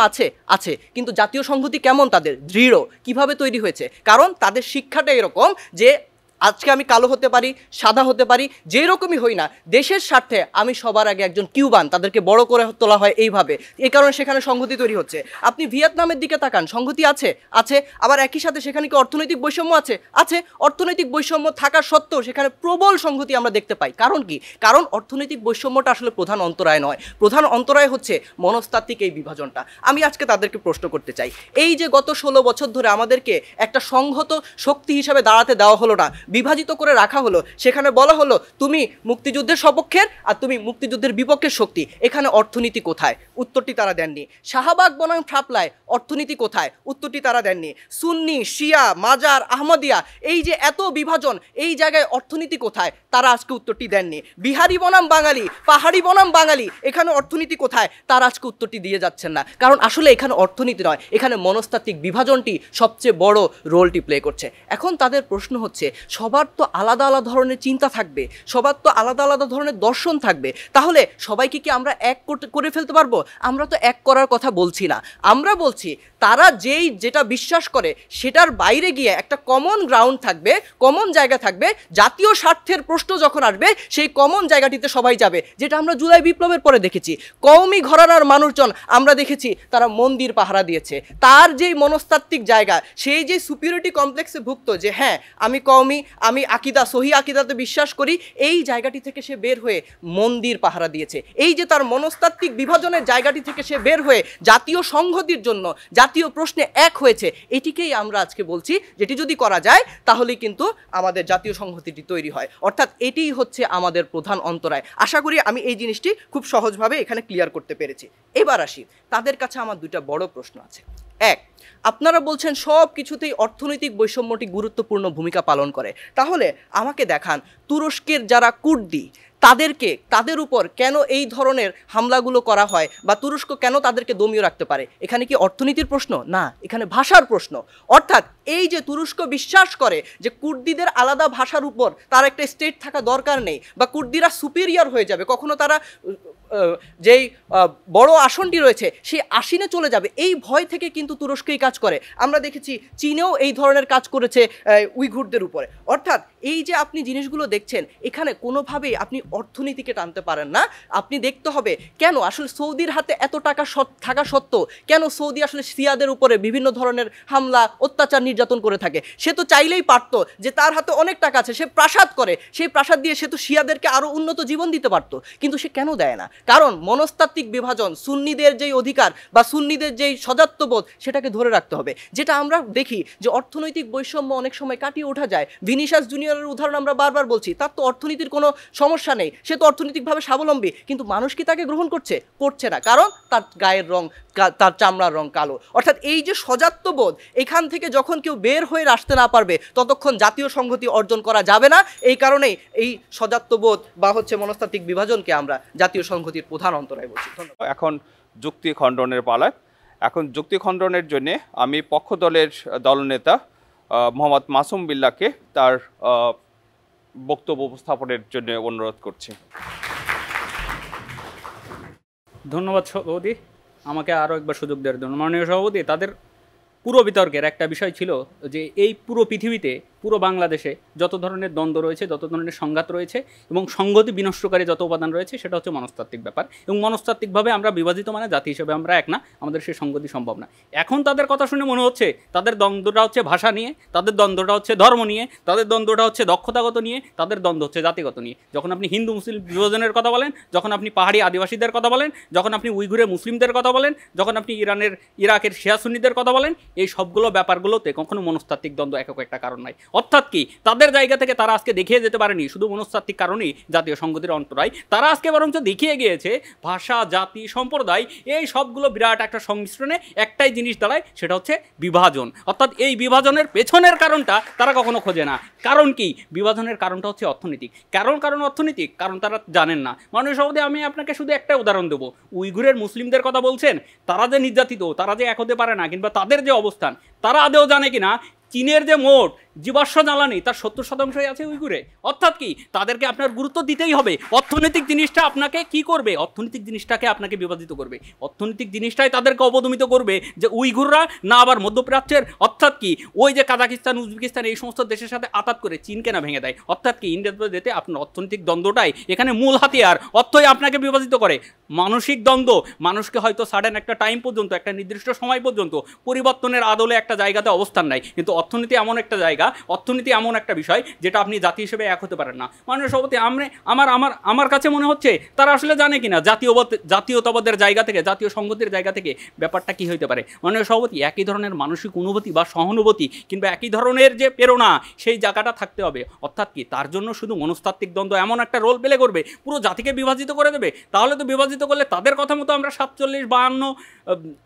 আছে, কিন্তু জাতীয় সংহতি কেমন তাদের? দৃঢ়। কিভাবে তৈরি হয়েছে? কারণ তাদের শিক্ষাটা এরকম যে আজকে আমি কালো হতে পারি, সাদা হতে পারি, যেই রকমই হই না, দেশের স্বার্থে আমি সবার আগে একজন কিউবান, তাদেরকে বড় করে তোলা হয় এইভাবে। এই কারণে সেখানে সংহতি তৈরি হচ্ছে। আপনি ভিয়েতনামের দিকে তাকান, সংহতি আছে আছে, আবার একই সাথে সেখানে কি অর্থনৈতিক বৈষম্য আছে আছে, অর্থনৈতিক বৈষম্য থাকা সত্ত্বেও সেখানে প্রবল সংহতি আমরা দেখতে পাই। কারণ কি? কারণ অর্থনৈতিক বৈষম্যটা আসলে প্রধান অন্তরায় নয়, প্রধান অন্তরায় হচ্ছে মনস্তাত্ত্বিক এই বিভাজনটা। আমি আজকে তাদেরকে প্রশ্ন করতে চাই, এই যে গত 16 বছর ধরে আমাদেরকে একটা সংহত শক্তি হিসাবে দাঁড়াতে দেওয়া হলো না, বিভাজিত করে রাখা হলো, সেখানে বলা হলো তুমি মুক্তিযুদ্ধের সপক্ষের আর তুমি মুক্তিযুদ্ধের বিপক্ষের শক্তি, এখানে অর্থনীতি কোথায়? উত্তরটি তারা দেননি। শাহবাগ বনাম শাপলায় অর্থনীতি কোথায়? উত্তরটি তারা দেননি। সুন্নি, শিয়া, মাজার, আহমদিয়া, এই যে এত বিভাজন, এই জায়গায় অর্থনীতি কোথায়? তারা আজকে উত্তরটি দেননি। বিহারি বনাম বাঙালি, পাহাড়ি বনাম বাঙালি, এখানে অর্থনীতি কোথায়? তারা আজকে উত্তরটি দিয়ে যাচ্ছেন না। কারণ আসলে এখানে অর্থনীতি নয়, এখানে মনস্তাত্ত্বিক বিভাজনটি সবচেয়ে বড় রোলটি প্লে করছে। এখন তাদের প্রশ্ন হচ্ছে, সবার তো আলাদা আলাদা ধরনের চিন্তা থাকবে, সবার তো আলাদা আলাদা ধরনের দর্শন থাকবে, তাহলে সবাইকে কি আমরা এক করে ফেলতে পারবো? আমরা তো এক করার কথা বলছি না, আমরা বলছি তারা যেটা বিশ্বাস করে সেটার বাইরে গিয়ে একটা কমন গ্রাউন্ড থাকবে, কমন জায়গা থাকবে, জাতীয় স্বার্থের প্রশ্ন যখন আসবে সেই কমন জায়গাটিতে সবাই যাবে। যেটা আমরা জুলাই বিপ্লবের পরে দেখেছি, কওমি ঘরানার মানুষজন আমরা দেখেছি তারা মন্দির পাহারা দিয়েছে। তার যেই মনস্তাত্ত্বিক জায়গা, সেই যে সুপিরিয়রিটি কমপ্লেক্সে ভুক্ত, যে হ্যাঁ আমি কওমি, আমি আকিদা, সহি আকিদাতে বিশ্বাস করি, এই জায়গাটি থেকে সে বের হয়ে মন্দির পাহারা দিয়েছে। এই যে তার মনস্তাত্ত্বিক বিভাজনের জায়গাটি থেকে সে বের হয়ে জাতীয় সংহতির জন্য, জাতীয় প্রশ্নে এক হয়েছে, এটিকেই আমরা আজকে বলছি যেটি যদি করা যায় তাহলে কিন্তু আমাদের জাতীয় সংহতিটি তৈরি হয়। অর্থাৎ এটিই হচ্ছে আমাদের প্রধান অন্তরায়। আশা করি আমি এই জিনিসটি খুব সহজভাবে এখানে ক্লিয়ার করতে পেরেছি। এবার আসি, তাদের কাছে আমার দুইটা বড় প্রশ্ন আছে। এক, আপনারা বলছেন সব কিছুতেই অর্থনৈতিক বৈষম্যটি গুরুত্বপূর্ণ ভূমিকা পালন করে, তাহলে আমাকে দেখান তুরস্কের যারা কুর্দি তাদের উপর কেন এই ধরনের হামলাগুলো করা হয়, বা তুরস্ক কেন তাদেরকে দমিয়ে রাখতে পারে? এখানে কি অর্থনীতির প্রশ্ন? না, এখানে ভাষার প্রশ্ন। অর্থাৎ এই যে তুরস্ক বিশ্বাস করে যে কুর্দিদের আলাদা ভাষার উপর তার একটা স্টেট থাকা দরকার নেই, বা কুর্দিরা সুপিরিয়র হয়ে যাবে, কখনো তারা যেই বড় আসনটি রয়েছে সেই আসনে চলে যাবে, এই ভয় থেকে কিন্তু তুরস্কই কাজ করে। আমরা দেখেছি চীনেও এই ধরনের কাজ করেছে উইঘুরদের উপরে। অর্থাৎ এই যে আপনি জিনিসগুলো দেখছেন, এখানে কোনোভাবেই আপনি অর্থনীতিকে টানতে পারেন না। আপনি দেখতে হবে কেন আসলে সৌদির হাতে এত টাকা থাকা সত্ত্বেও কেন সৌদি আসলে শিয়াদের উপরে বিভিন্ন ধরনের হামলা, অত্যাচার, নির্যাতন করে থাকে। সে তো চাইলেই পারতো যে তার হাতে অনেক টাকা আছে, সে প্রাসাদ করে, সেই প্রাসাদ দিয়ে সে তো শিয়াদেরকে আরও উন্নত জীবন দিতে পারতো, কিন্তু সে কেন দেয় না? কারণ মনস্তাত্ত্বিক বিভাজন, সুন্নিদের যেই অধিকার বা সুন্নিদের যেই সদাত্মবোধ, সেটাকে ধরে রাখতে হবে। যেটা আমরা দেখি যে অর্থনৈতিক বৈষম্য অনেক সময় কাটিয়ে ওঠা যায়। ভিনিসিয়াস জুনিয়রের উদাহরণ আমরা বারবার বলছি, তার তো অর্থনীতির কোনো সমস্যা নেই, সে তো অর্থনৈতিকভাবে স্বাবলম্বী, কিন্তু মানুষ কি তাকে গ্রহণ করছে না, কারণ তার গায়ের রং, তার চামড়ার রং কালো। অর্থাৎ এই যে সজাত্যবোধ, এখান থেকে যখন কেউ বের হয়ে আসতে না পারবে ততক্ষণ জাতীয় সংহতি অর্জন করা যাবে না। এই কারণেই এই সজাত্যবোধ বা মনস্তাত্ত্বিক বিভাজনকে আমরা জাতীয় সংহতির প্রধান অন্তরায় বলছি। এখন যুক্তি খণ্ডনের পালায়। এখন যুক্তি খণ্ডনের জন্য আমি পক্ষ দলের দলনেতা মোহাম্মদ মাসুম বিল্লাহকে তার বক্তব্য উপস্থাপনের জন্য অনুরোধ করছি। ধন্যবাদ সভাপতি, আমাকে আরও একবার সুযোগ দেওয়ার জন্য। মাননীয় সভাপতি, তাদের পুরো বিতর্কের একটা বিষয় ছিল যে এই পুরো পৃথিবীতে, পুরো বাংলাদেশে যত ধরনের দ্বন্দ্ব রয়েছে, যত ধরনের সংঘাত রয়েছে এবং সংগতি বিনষ্টকারী যত উপাদান রয়েছে, সেটা হচ্ছে মনস্তাত্ত্বিক ব্যাপার, এবং মনস্তাত্ত্বিকভাবে আমরা বিভাজিত, মানে জাতি হিসেবে আমরা এক না, আমাদের সেই সংগতি সম্ভব না। এখন তাদের কথা শুনে মনে হচ্ছে তাদের দ্বন্দ্বটা হচ্ছে ভাষা নিয়ে, তাদের দ্বন্দ্বটা হচ্ছে ধর্ম নিয়ে, তাদের দ্বন্দ্বটা হচ্ছে দক্ষতাগত নিয়ে, তাদের দ্বন্দ্ব হচ্ছে জাতিগত নিয়ে। যখন আপনি হিন্দু মুসলিম বিভাজনের কথা বলেন, যখন আপনি পাহাড়ি আদিবাসীদের কথা বলেন, যখন আপনি উইঘুরের মুসলিমদের কথা বলেন, যখন আপনি ইরাকের শিয়া সুন্নিদের কথা বলেন, এই সবগুলো ব্যাপারগুলোতে কখনো মনস্তাত্ত্বিক দ্বন্দ্ব একক একটা কারণ নাই। অর্থাৎ কি, তাদের জায়গা থেকে তারা আজকে দেখিয়ে যেতে পারেনি শুধু মনস্তাত্ত্বিক কারণেই জাতীয় সংগতির অন্তরায়, তারা আজকে বরঞ্চ দেখিয়ে গিয়েছে ভাষা, জাতি, সম্প্রদায়, এই সবগুলো বিরাট একটা সংমিশ্রণে একটাই জিনিস দাঁড়ায়, সেটা হচ্ছে বিভাজন। অর্থাৎ এই বিভাজনের পেছনের কারণটা তারা কখনো খোঁজে না। কারণ কি? বিভাজনের কারণটা হচ্ছে অর্থনৈতিক। কারণ অর্থনৈতিক, কারণ তারা জানেন না। মাননীয় সভাপতি, আমি আপনাকে শুধু একটা উদাহরণ দেবো। উইঘুরের মুসলিমদের কথা বলছেন, তারা যে নির্যাতিত, তারা যে এক হতে পারে না, কিংবা তাদের যে অবস্থান, তারা আদেও জানে কিনা চীনের যে মোট জীবাশ্ম জ্বালানি তার 70% আছে উইঘুরে। অর্থাৎ কি, তাদেরকে আপনার গুরুত্ব দিতেই হবে। অর্থনৈতিক জিনিসটা আপনাকে কি করবে, অর্থনৈতিক জিনিসটাকে আপনাকে বিভাজিত করবে, অর্থনৈতিক জিনিসটাই তাদেরকে অবদমিত করবে যে উইঘুররা না আবার মধ্যপ্রাচ্যের, অর্থাৎ কি ওই যে কাজাকিস্তান, উজবেকিস্তান এই সমস্ত দেশের সাথে আতাত করে চীনকে না ভেঙে দেয়। অর্থাৎ কি, ইন্ডিয়া যেতে আপনার অর্থনৈতিক দ্বন্দ্বটাই এখানে মূল হাতিয়ার, অর্থই আপনাকে বিভাজিত করে। মানসিক দ্বন্দ্ব মানুষকে হয়তো সাডেন একটা টাইম পর্যন্ত, একটা নির্দিষ্ট সময় পর্যন্ত পরিবর্তনের আদলে একটা জায়গাতে অবস্থান নেয়, কিন্তু অর্থনীতি এমন একটা জায়গা, অর্থনীতি এমন একটা বিষয় যেটা আপনি জাতি হিসেবে এক হতে পারেন না। মাননীয় সভাপতি, আমার কাছে মনে হচ্ছে তারা আসলে জানে কিনা জাতীয়তাবাদের জায়গা থেকে, জাতীয় সংহতির জায়গা থেকে ব্যাপারটা কি হইতে পারে। মাননীয় সভাপতি, একই ধরনের মানসিক অনুভূতি বা সহানুভূতি কিংবা একই ধরনের যে প্রেরণা, সেই জায়গাটা থাকতে হবে। অর্থাৎ কি, তার জন্য শুধু মনস্তাত্ত্বিক দ্বন্দ্ব এমন একটা রোল প্লে করবে, পুরো জাতিকে বিভাজিত করে দেবে। তাহলে তো বিভাজিত করলে তাদের কথা মতো আমরা 47, 52,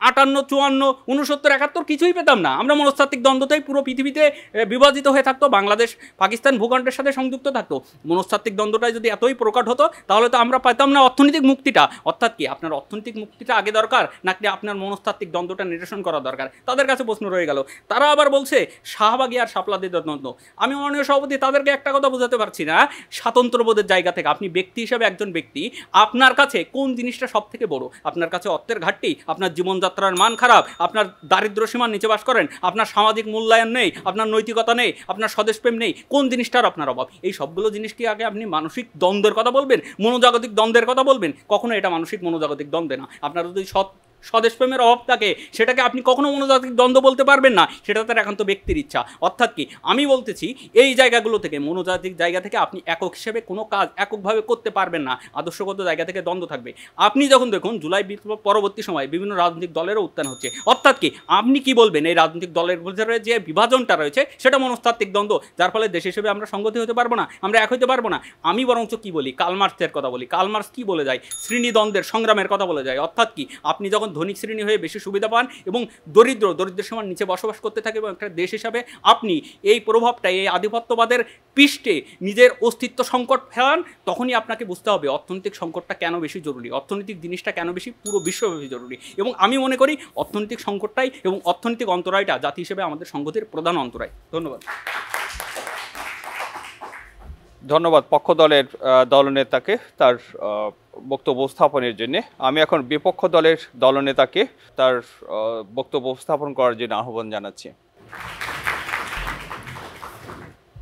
58, 54, 69, 71 কিছুই পেতাম না। আমরা মনস্তাত্ত্বিক দ্বন্দ্বতেই পুরো পৃথিবীতে বিভাজিত হয়ে থাকতো, বাংলাদেশ পাকিস্তান ভূখণ্ডের সাথে সংযুক্ত থাকতো। মনস্তাত্ত্বিক দ্বন্দ্বটাই যদি এতই প্রকট হতো তাহলে তো আমরা পাইতাম না অর্থনৈতিক মুক্তিটা। অর্থাৎ কি, আপনার অর্থনৈতিক মুক্তিটা আগে দরকার নাকি আপনার মনস্তাত্ত্বিক দ্বন্দ্বটা নিরসন করা দরকার? তাদের কাছে প্রশ্ন রয়ে গেল। তারা আবার বলছে শাহবাগী আর শাপলাদের দ্বন্দ্ব। আমি মাননীয় সভাপতি তাদেরকে একটা কথা বোঝাতে পারছি না, স্বাতন্ত্র্যবোধের জায়গা থেকে আপনি ব্যক্তি হিসেবে, একজন ব্যক্তি, আপনার কাছে কোন জিনিসটা সব থেকে বড়? আপনার কাছে অর্থের ঘাটতি, আপনার জীবনযাত্রার মান খারাপ, আপনার দারিদ্র্য সীমার নিচে বাস করেন, আপনার সামাজিক মূল্যায়ন নেই, আপনার নৈতিকতা নেই, আপনার স্বদেশপ্রেম নেই, কোন জিনিসটার আপনার অভাব? এই সবগুলো জিনিস কি আগে আপনি মানসিক দ্বন্দ্বের কথা বলবেন, মনোজাগতিক দ্বন্দ্বের কথা বলবেন? কখনো এটা মানসিক মনোজাগতিক দ্বন্দ্বে না। আপনার যদি স্বদেশপ্রেমের অভাব থাকে সেটাকে আপনি কখনো মনোজাগতিক দ্বন্দ্ব বলতে পারবেন না, সেটা তার একান্ত ব্যক্তির ইচ্ছা। অর্থাৎ কি, আমি বলতেছি এই জায়গাগুলো থেকে, মনোজাগতিক জায়গা থেকে আপনি একক হিসেবে কোনো কাজ এককভাবে করতে পারবেন না, আদর্শগত জায়গা থেকে দ্বন্দ্ব থাকবে। আপনি যখন দেখুন জুলাই বিপ্লব পরবর্তী সময় বিভিন্ন রাজনৈতিক দলেরও উত্থান হচ্ছে, অর্থাৎ কি আপনি কি বলবেন এই রাজনৈতিক দলের ভিতরে যে বিভাজনটা রয়েছে সেটা মনস্তাত্ত্বিক দ্বন্দ্ব, যার ফলে দেশ হিসেবে আমরা সংগতি হতে পারবো না, আমরা এক হতে পারবো না। আমি বরঞ্চ কি বলি, কার্ল মার্ক্সের কথা বলি। কার্ল মার্ক্স কি বলে যায়? শ্রেণীদ্বন্দ্বের সংগ্রামের কথা বলে যায়। অর্থাৎ কি, আপনি যখন ধনিক শ্রেণী হয়ে বেশি সুবিধা পান এবং দরিদ্রের সমান নিচে বসবাস করতে থাকে এবং একটা দেশ হিসাবে আপনি এই প্রভাবটা, এই আধিপত্যবাদের পৃষ্ঠে নিজের অস্তিত্ব সংকট ফেলান, তখনই আপনাকে বুঝতে হবে অর্থনৈতিক সংকটটা কেন বেশি জরুরি, অর্থনৈতিক জিনিসটা কেন বেশি পুরো বিশ্বব্যাপী জরুরি। এবং আমি মনে করি অর্থনৈতিক সংকটটাই এবং অর্থনৈতিক অন্তরায়টা জাতি হিসেবে আমাদের সংগতির প্রধান অন্তরায়। ধন্যবাদ। ধন্যবাদ পক্ষ দলের দলনেতাকে তার বক্তব্য উপস্থাপনের জন্য। আমি এখন বিপক্ষ দলের দলনেতাকে তার বক্তব্য উপস্থাপন করার জন্য আহ্বান জানাচ্ছি।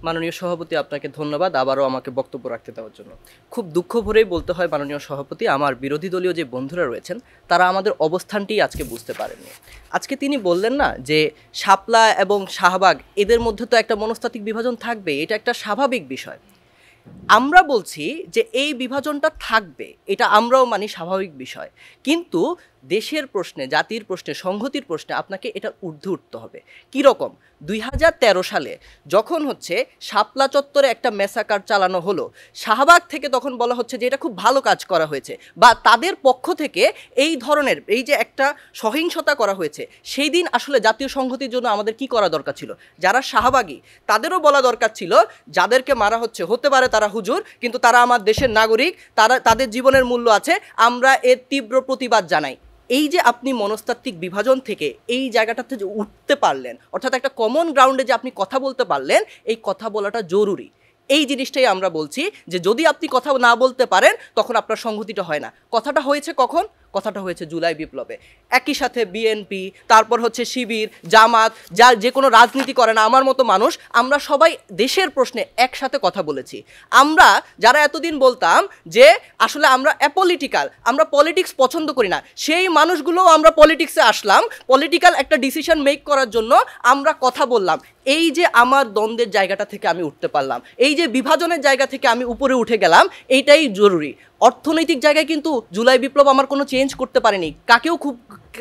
মাননীয় সভাপতি, আপনাকে ধন্যবাদ আবারও আমাকে বক্তব্য রাখতে দেওয়ার জন্য। খুব দুঃখ ভরেই বলতে হয় মাননীয় সভাপতি, আমার বিরোধী দলীয় যে বন্ধুরা রয়েছেন তারা আমাদের অবস্থানটি আজকে বুঝতে পারেননি। আজকে তিনি বললেন না যে শাপলা এবং শাহবাগ এদের মধ্যে তো একটা মনস্তাত্ত্বিক বিভাজন থাকবে, এটা একটা স্বাভাবিক বিষয়। আমরা বলছি যে এই বিভাজনটা থাকবে, এটা আমরাও মানি, স্বাভাবিক বিষয়। কিন্তু দেশের প্রশ্নে, জাতির প্রশ্নে, সংহতির প্রশ্নে আপনাকে এটা ঊর্ধ্বে উঠতে হবে। কীরকম? 2013 সালে যখন হচ্ছে শাপলা চত্বরে একটা ম্যাসাকার চালানো হলো, শাহবাগ থেকে তখন বলা হচ্ছে যে এটা খুব ভালো কাজ করা হয়েছে, বা তাদের পক্ষ থেকে এই ধরনের এই যে একটা সহিংসতা করা হয়েছে, সেই দিন আসলে জাতীয় সংহতির জন্য আমাদের কি করা দরকার ছিল? যারা শাহবাগী তাদেরও বলা দরকার ছিল, যাদেরকে মারা হচ্ছে হতে পারে তারা হুজুর, কিন্তু তারা আমার দেশের নাগরিক, তাদের জীবনের মূল্য আছে, আমরা এর তীব্র প্রতিবাদ জানাই। এই যে আপনি মনস্তাত্ত্বিক বিভাজন থেকে এই জায়গাটাতে যে উঠতে পারলেন, অর্থাৎ একটা কমন গ্রাউন্ডে যে আপনি কথা বলতে পারলেন, এই কথা বলাটা জরুরি। এই জিনিসটাই আমরা বলছি যে যদি আপনি কথা না বলতে পারেন তখন আপনার সংহতিটা হয় না। কথাটা হয়েছে কখন? কথাটা হয়েছে জুলাই বিপ্লবে। একই সাথে বিএনপি, তারপর হচ্ছে শিবির, জামাত, যা যে কোনো রাজনীতি করে না আমার মতো মানুষ, আমরা সবাই দেশের প্রশ্নে একসাথে কথা বলেছি। আমরা যারা এতদিন বলতাম যে আসলে আমরা অ্যাপলিটিক্যাল, আমরা পলিটিক্স পছন্দ করি না, সেই মানুষগুলোও আমরা পলিটিক্সে আসলাম, পলিটিক্যাল একটা ডিসিশন মেক করার জন্য আমরা কথা বললাম। এই যে আমার দ্বন্দ্বের জায়গাটা থেকে আমি উঠতে পারলাম, এই যে বিভাজনের জায়গা থেকে আমি উপরে উঠে গেলাম, এইটাই জরুরি। অর্থনৈতিক জায়গায় কিন্তু জুলাই বিপ্লব আমার কোনো চেঞ্জ করতে পারেনি,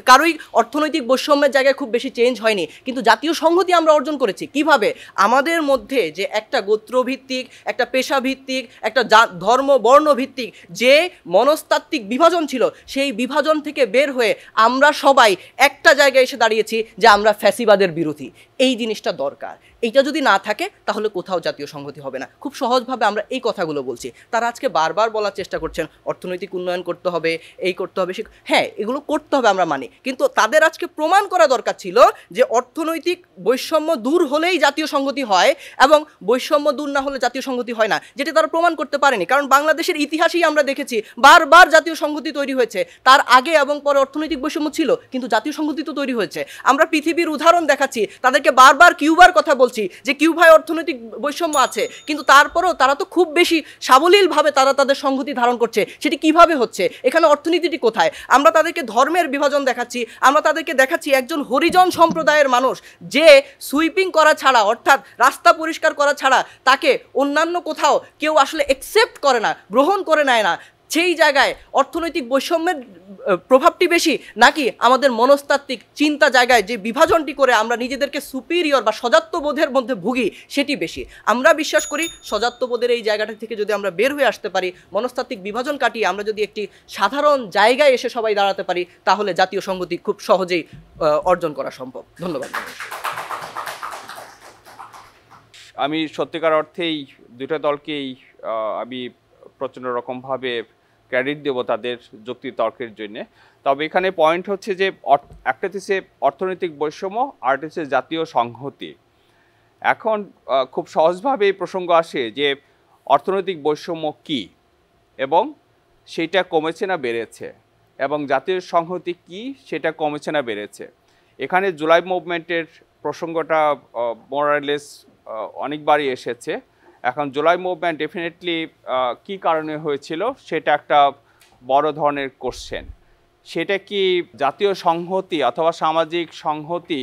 কারোই অর্থনৈতিক বৈষম্যের জায়গায় খুব বেশি চেঞ্জ হয়নি, কিন্তু জাতীয় সংহতি আমরা অর্জন করেছি। কিভাবে? আমাদের মধ্যে যে একটা গোত্রভিত্তিক, একটা পেশাভিত্তিক, একটা ধর্ম বর্ণ ভিত্তিক যে মনস্তাত্ত্বিক বিভাজন ছিল, সেই বিভাজন থেকে বের হয়ে আমরা সবাই একটা জায়গায় এসে দাঁড়িয়েছি যে আমরা ফ্যাসিবাদের বিরোধী। এই জিনিসটা দরকার। এইটা যদি না থাকে তাহলে কোথাও জাতীয় সংহতি হবে না। খুব সহজভাবে আমরা এই কথাগুলো বলছি, তারা আজকে বারবার বলার চেষ্টা করছেন অর্থনৈতিক উন্নয়ন করতে হবে, এই করতে হবে, হ্যাঁ এগুলো করতে হবে আমরা মানি, হয়নি, কিন্তু তাদের আজকে প্রমাণ করা দরকার ছিল যে অর্থনৈতিক বৈষম্য দূর হলেই জাতীয় সংহতি হয় এবং বৈষম্য দূর না হলে জাতীয় সংহতি হয় না, যেটি তারা প্রমাণ করতে পারেনি। কারণ বাংলাদেশের ইতিহাসেই আমরা দেখেছি বারবার জাতীয় সংহতি তৈরি হয়েছে, তার আগে এবং পরে অর্থনৈতিক বৈষম্য ছিল কিন্তু জাতীয় সংহতি তো তৈরি হয়েছে। আমরা পৃথিবীর উদাহরণ দেখাচ্ছি, তাদেরকে বারবার কিউবার কথা বলছি যে কিউবায় অর্থনৈতিক বৈষম্য আছে, কিন্তু তারপরেও তারা তো খুব বেশি সাবলীলভাবে তারা তাদের সংহতি ধারণ করছে। সেটি কিভাবে হচ্ছে? এখানে অর্থনীতিটি কোথায়? আমরা তাদেরকে ধর্মের বিভাজন দেখাচ্ছি, আমরা তাদেরকে দেখাচ্ছি একজন হরিজন সম্প্রদায়ের মানুষ যে সুইপিং করা ছাড়া, অর্থাৎ রাস্তা পরিষ্কার করা ছাড়া তাকে অন্যান্য কোথাও কেউ আসলে একসেপ্ট করে না, গ্রহণ করে নেয় না। সেই জায়গায় অর্থনৈতিক বৈষম্যের প্রভাবটি বেশি নাকি আমাদের মনস্তাত্ত্বিক চিন্তা জায়গায় যে বিভাজনটি করে আমরা নিজেদেরকে সুপিরিয়র বা সজাত্যবোধের মধ্যে ভুগি সেটি বেশি? আমরা বিশ্বাস করি সজাত্যবোধের এই জায়গাটা থেকে যদি আমরা বের হয়ে আসতে পারি, মনস্তাত্ত্বিক বিভাজন কাটিয়ে আমরা যদি একটি সাধারণ জায়গায় এসে সবাই দাঁড়াতে পারি, তাহলে জাতীয় সংহতি খুব সহজেই অর্জন করা সম্ভব। ধন্যবাদ। আমি সত্যিকার অর্থেই দুটো দলকেই আমি প্রচণ্ড রকমভাবে ক্রেডিট দেবো তাদের যুক্তি তর্কের জন্যে। তবে এখানে পয়েন্ট হচ্ছে যে একটা হচ্ছে অর্থনৈতিক বৈষম্য, আর হচ্ছে জাতীয় সংহতি। এখন খুব সহজভাবে এই প্রসঙ্গ আসে যে অর্থনৈতিক বৈষম্য কী এবং সেটা কমেছে না বেড়েছে, এবং জাতীয় সংহতি কী সেটা কমেছে না বেড়েছে। এখানে জুলাই মুভমেন্টের প্রসঙ্গটা মোরালেস অনেকবারই এসেছে। এখন জুলাই মুভমেন্ট ডেফিনেটলি কী কারণে হয়েছিল সেটা একটা বড় ধরনের কোশ্চেন। সেটা কি জাতীয় সংহতি অথবা সামাজিক সংহতি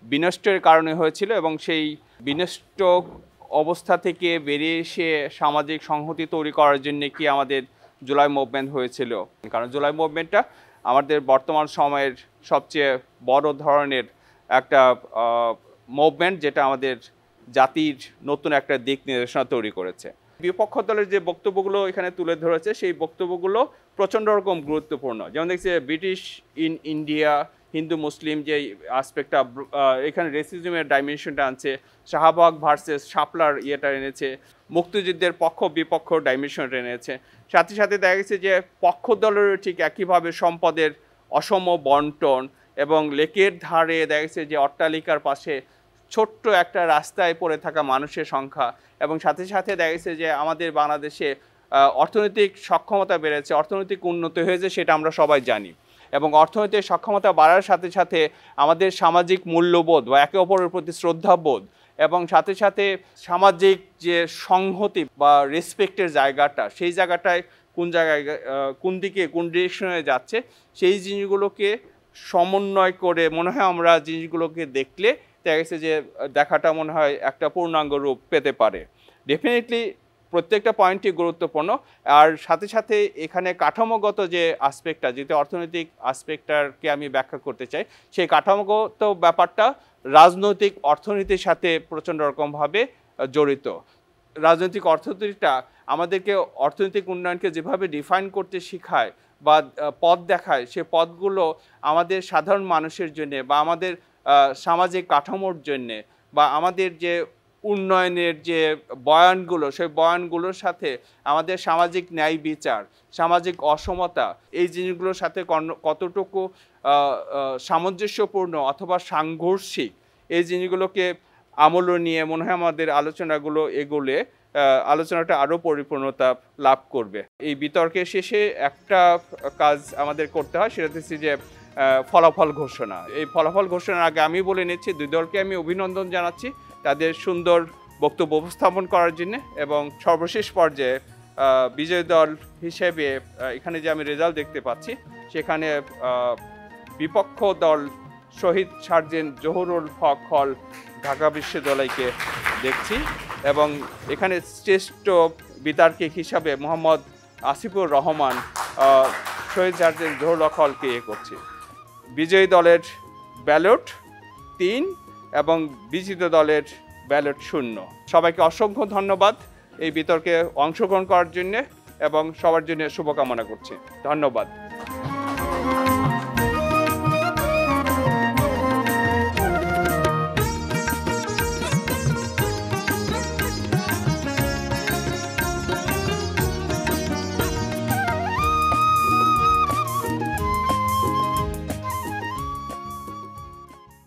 বিনষ্টের কারণে হয়েছিল, এবং সেই বিনষ্ট অবস্থা থেকে বেরিয়ে এসে সামাজিক সংহতি তৈরি করার জন্য কি আমাদের জুলাই মুভমেন্ট হয়েছিল? কারণ জুলাই মুভমেন্টটা আমাদের বর্তমান সময়ের সবচেয়ে বড় ধরনের একটা মুভমেন্ট, যেটা আমাদের জাতির নতুন একটা দিক নির্দেশনা তৈরি করেছে। বিপক্ষ দলের যে বক্তব্যগুলো এখানে তুলে ধরেছে সেই বক্তব্যগুলো প্রচণ্ড রকম গুরুত্বপূর্ণ। যেমন দেখছি ব্রিটিশ ইন ইন্ডিয়া, হিন্দু মুসলিম যে আসপেক্টটা, এখানে রেসিজমের ডাইমেনশনটা আনছে, শাহবাগ ভার্সেস শাপলার ইয়েটা এনেছে, মুক্তিযুদ্ধের পক্ষ বিপক্ষ ডাইমেনশনটা এনেছে। সাথে সাথে দেখা গেছে যে পক্ষ দলেরও ঠিক একইভাবে সম্পদের অসম বন্টন, এবং লেকের ধারে দেখা গেছে যে অট্টালিকার পাশে ছোট্ট একটা রাস্তায় পড়ে থাকা মানুষের সংখ্যা, এবং সাথে সাথে দেখা গেছে যে আমাদের বাংলাদেশে অর্থনৈতিক সক্ষমতা বেড়েছে, অর্থনৈতিক উন্নতি হয়েছে, সেটা আমরা সবাই জানি। এবং অর্থনৈতিক সক্ষমতা বাড়ার সাথে সাথে আমাদের সামাজিক মূল্যবোধ বা একে অপরের প্রতি শ্রদ্ধাবোধ, এবং সাথে সাথে সামাজিক যে সংহতি বা রেসপেক্টের জায়গাটা, সেই জায়গাটায় কোন জায়গায় কোন দিকে কোন ডিরেকশনে যাচ্ছে, সেই জিনিসগুলোকে সমন্বয় করে মনে হয় আমরা জিনিসগুলোকে দেখলে দেখা গেছে যে দেখাটা মনে হয় একটা পূর্ণাঙ্গ রূপ পেতে পারে। ডেফিনেটলি প্রত্যেকটা পয়েন্টই গুরুত্বপূর্ণ। আর সাথে সাথে এখানে কাঠামোগত যে আসপেক্টটা, যেটা অর্থনৈতিক আসপেক্টটাকে আমি ব্যাখ্যা করতে চাই, সেই কাঠামোগত ব্যাপারটা রাজনৈতিক অর্থনীতির সাথে প্রচণ্ড রকমভাবে জড়িত। রাজনৈতিক অর্থনীতিটা আমাদেরকে অর্থনৈতিক উন্নয়নকে যেভাবে ডিফাইন করতে শেখায় বা পথ দেখায়, সে পথগুলো আমাদের সাধারণ মানুষের জন্যে বা আমাদের সামাজিক কাঠামোর জন্যে বা আমাদের যে উন্নয়নের যে বয়ানগুলো, সেই বয়ানগুলোর সাথে আমাদের সামাজিক ন্যায় বিচার, সামাজিক অসমতা, এই জিনিসগুলোর সাথে কতটুকু সামঞ্জস্যপূর্ণ অথবা সাংঘর্ষিক, এই জিনিসগুলোকে আমল নিয়ে মনে হয় আমাদের আলোচনাগুলো এগোলে আলোচনাটা আরও পরিপূর্ণতা লাভ করবে। এই বিতর্কের শেষে একটা কাজ আমাদের করতে হয়, সেটা হচ্ছে যে ফলাফল ঘোষণা। এই ফলাফল ঘোষণার আগে আমি বলে নিচ্ছি, দুই দলকে আমি অভিনন্দন জানাচ্ছি তাদের সুন্দর বক্তব্য উপস্থাপন করার জন্য, এবং সর্বশেষ পর্যায়ে বিজয়ী দল হিসেবে এখানে যে আমি রেজাল্ট দেখতে পাচ্ছি, সেখানে বিপক্ষ দল শহীদ সার্জেন্ট জহুরুল হক হল ঢাকা বিশ্ববিদ্যালয়কে দেখছি, এবং এখানে শ্রেষ্ঠ বিতার্কিক হিসাবে মোহাম্মদ আসিফুর রহমান শহীদ সার্জেন্ট জহুরুল হক হলকে করছি। বিজয়ী দলের ব্যালট 3 এবং বিজিত দলের ব্যালট 0। সবাইকে অসংখ্য ধন্যবাদ এই বিতর্কে অংশগ্রহণ করার জন্য, এবং সবার জন্য শুভকামনা করছি। ধন্যবাদ।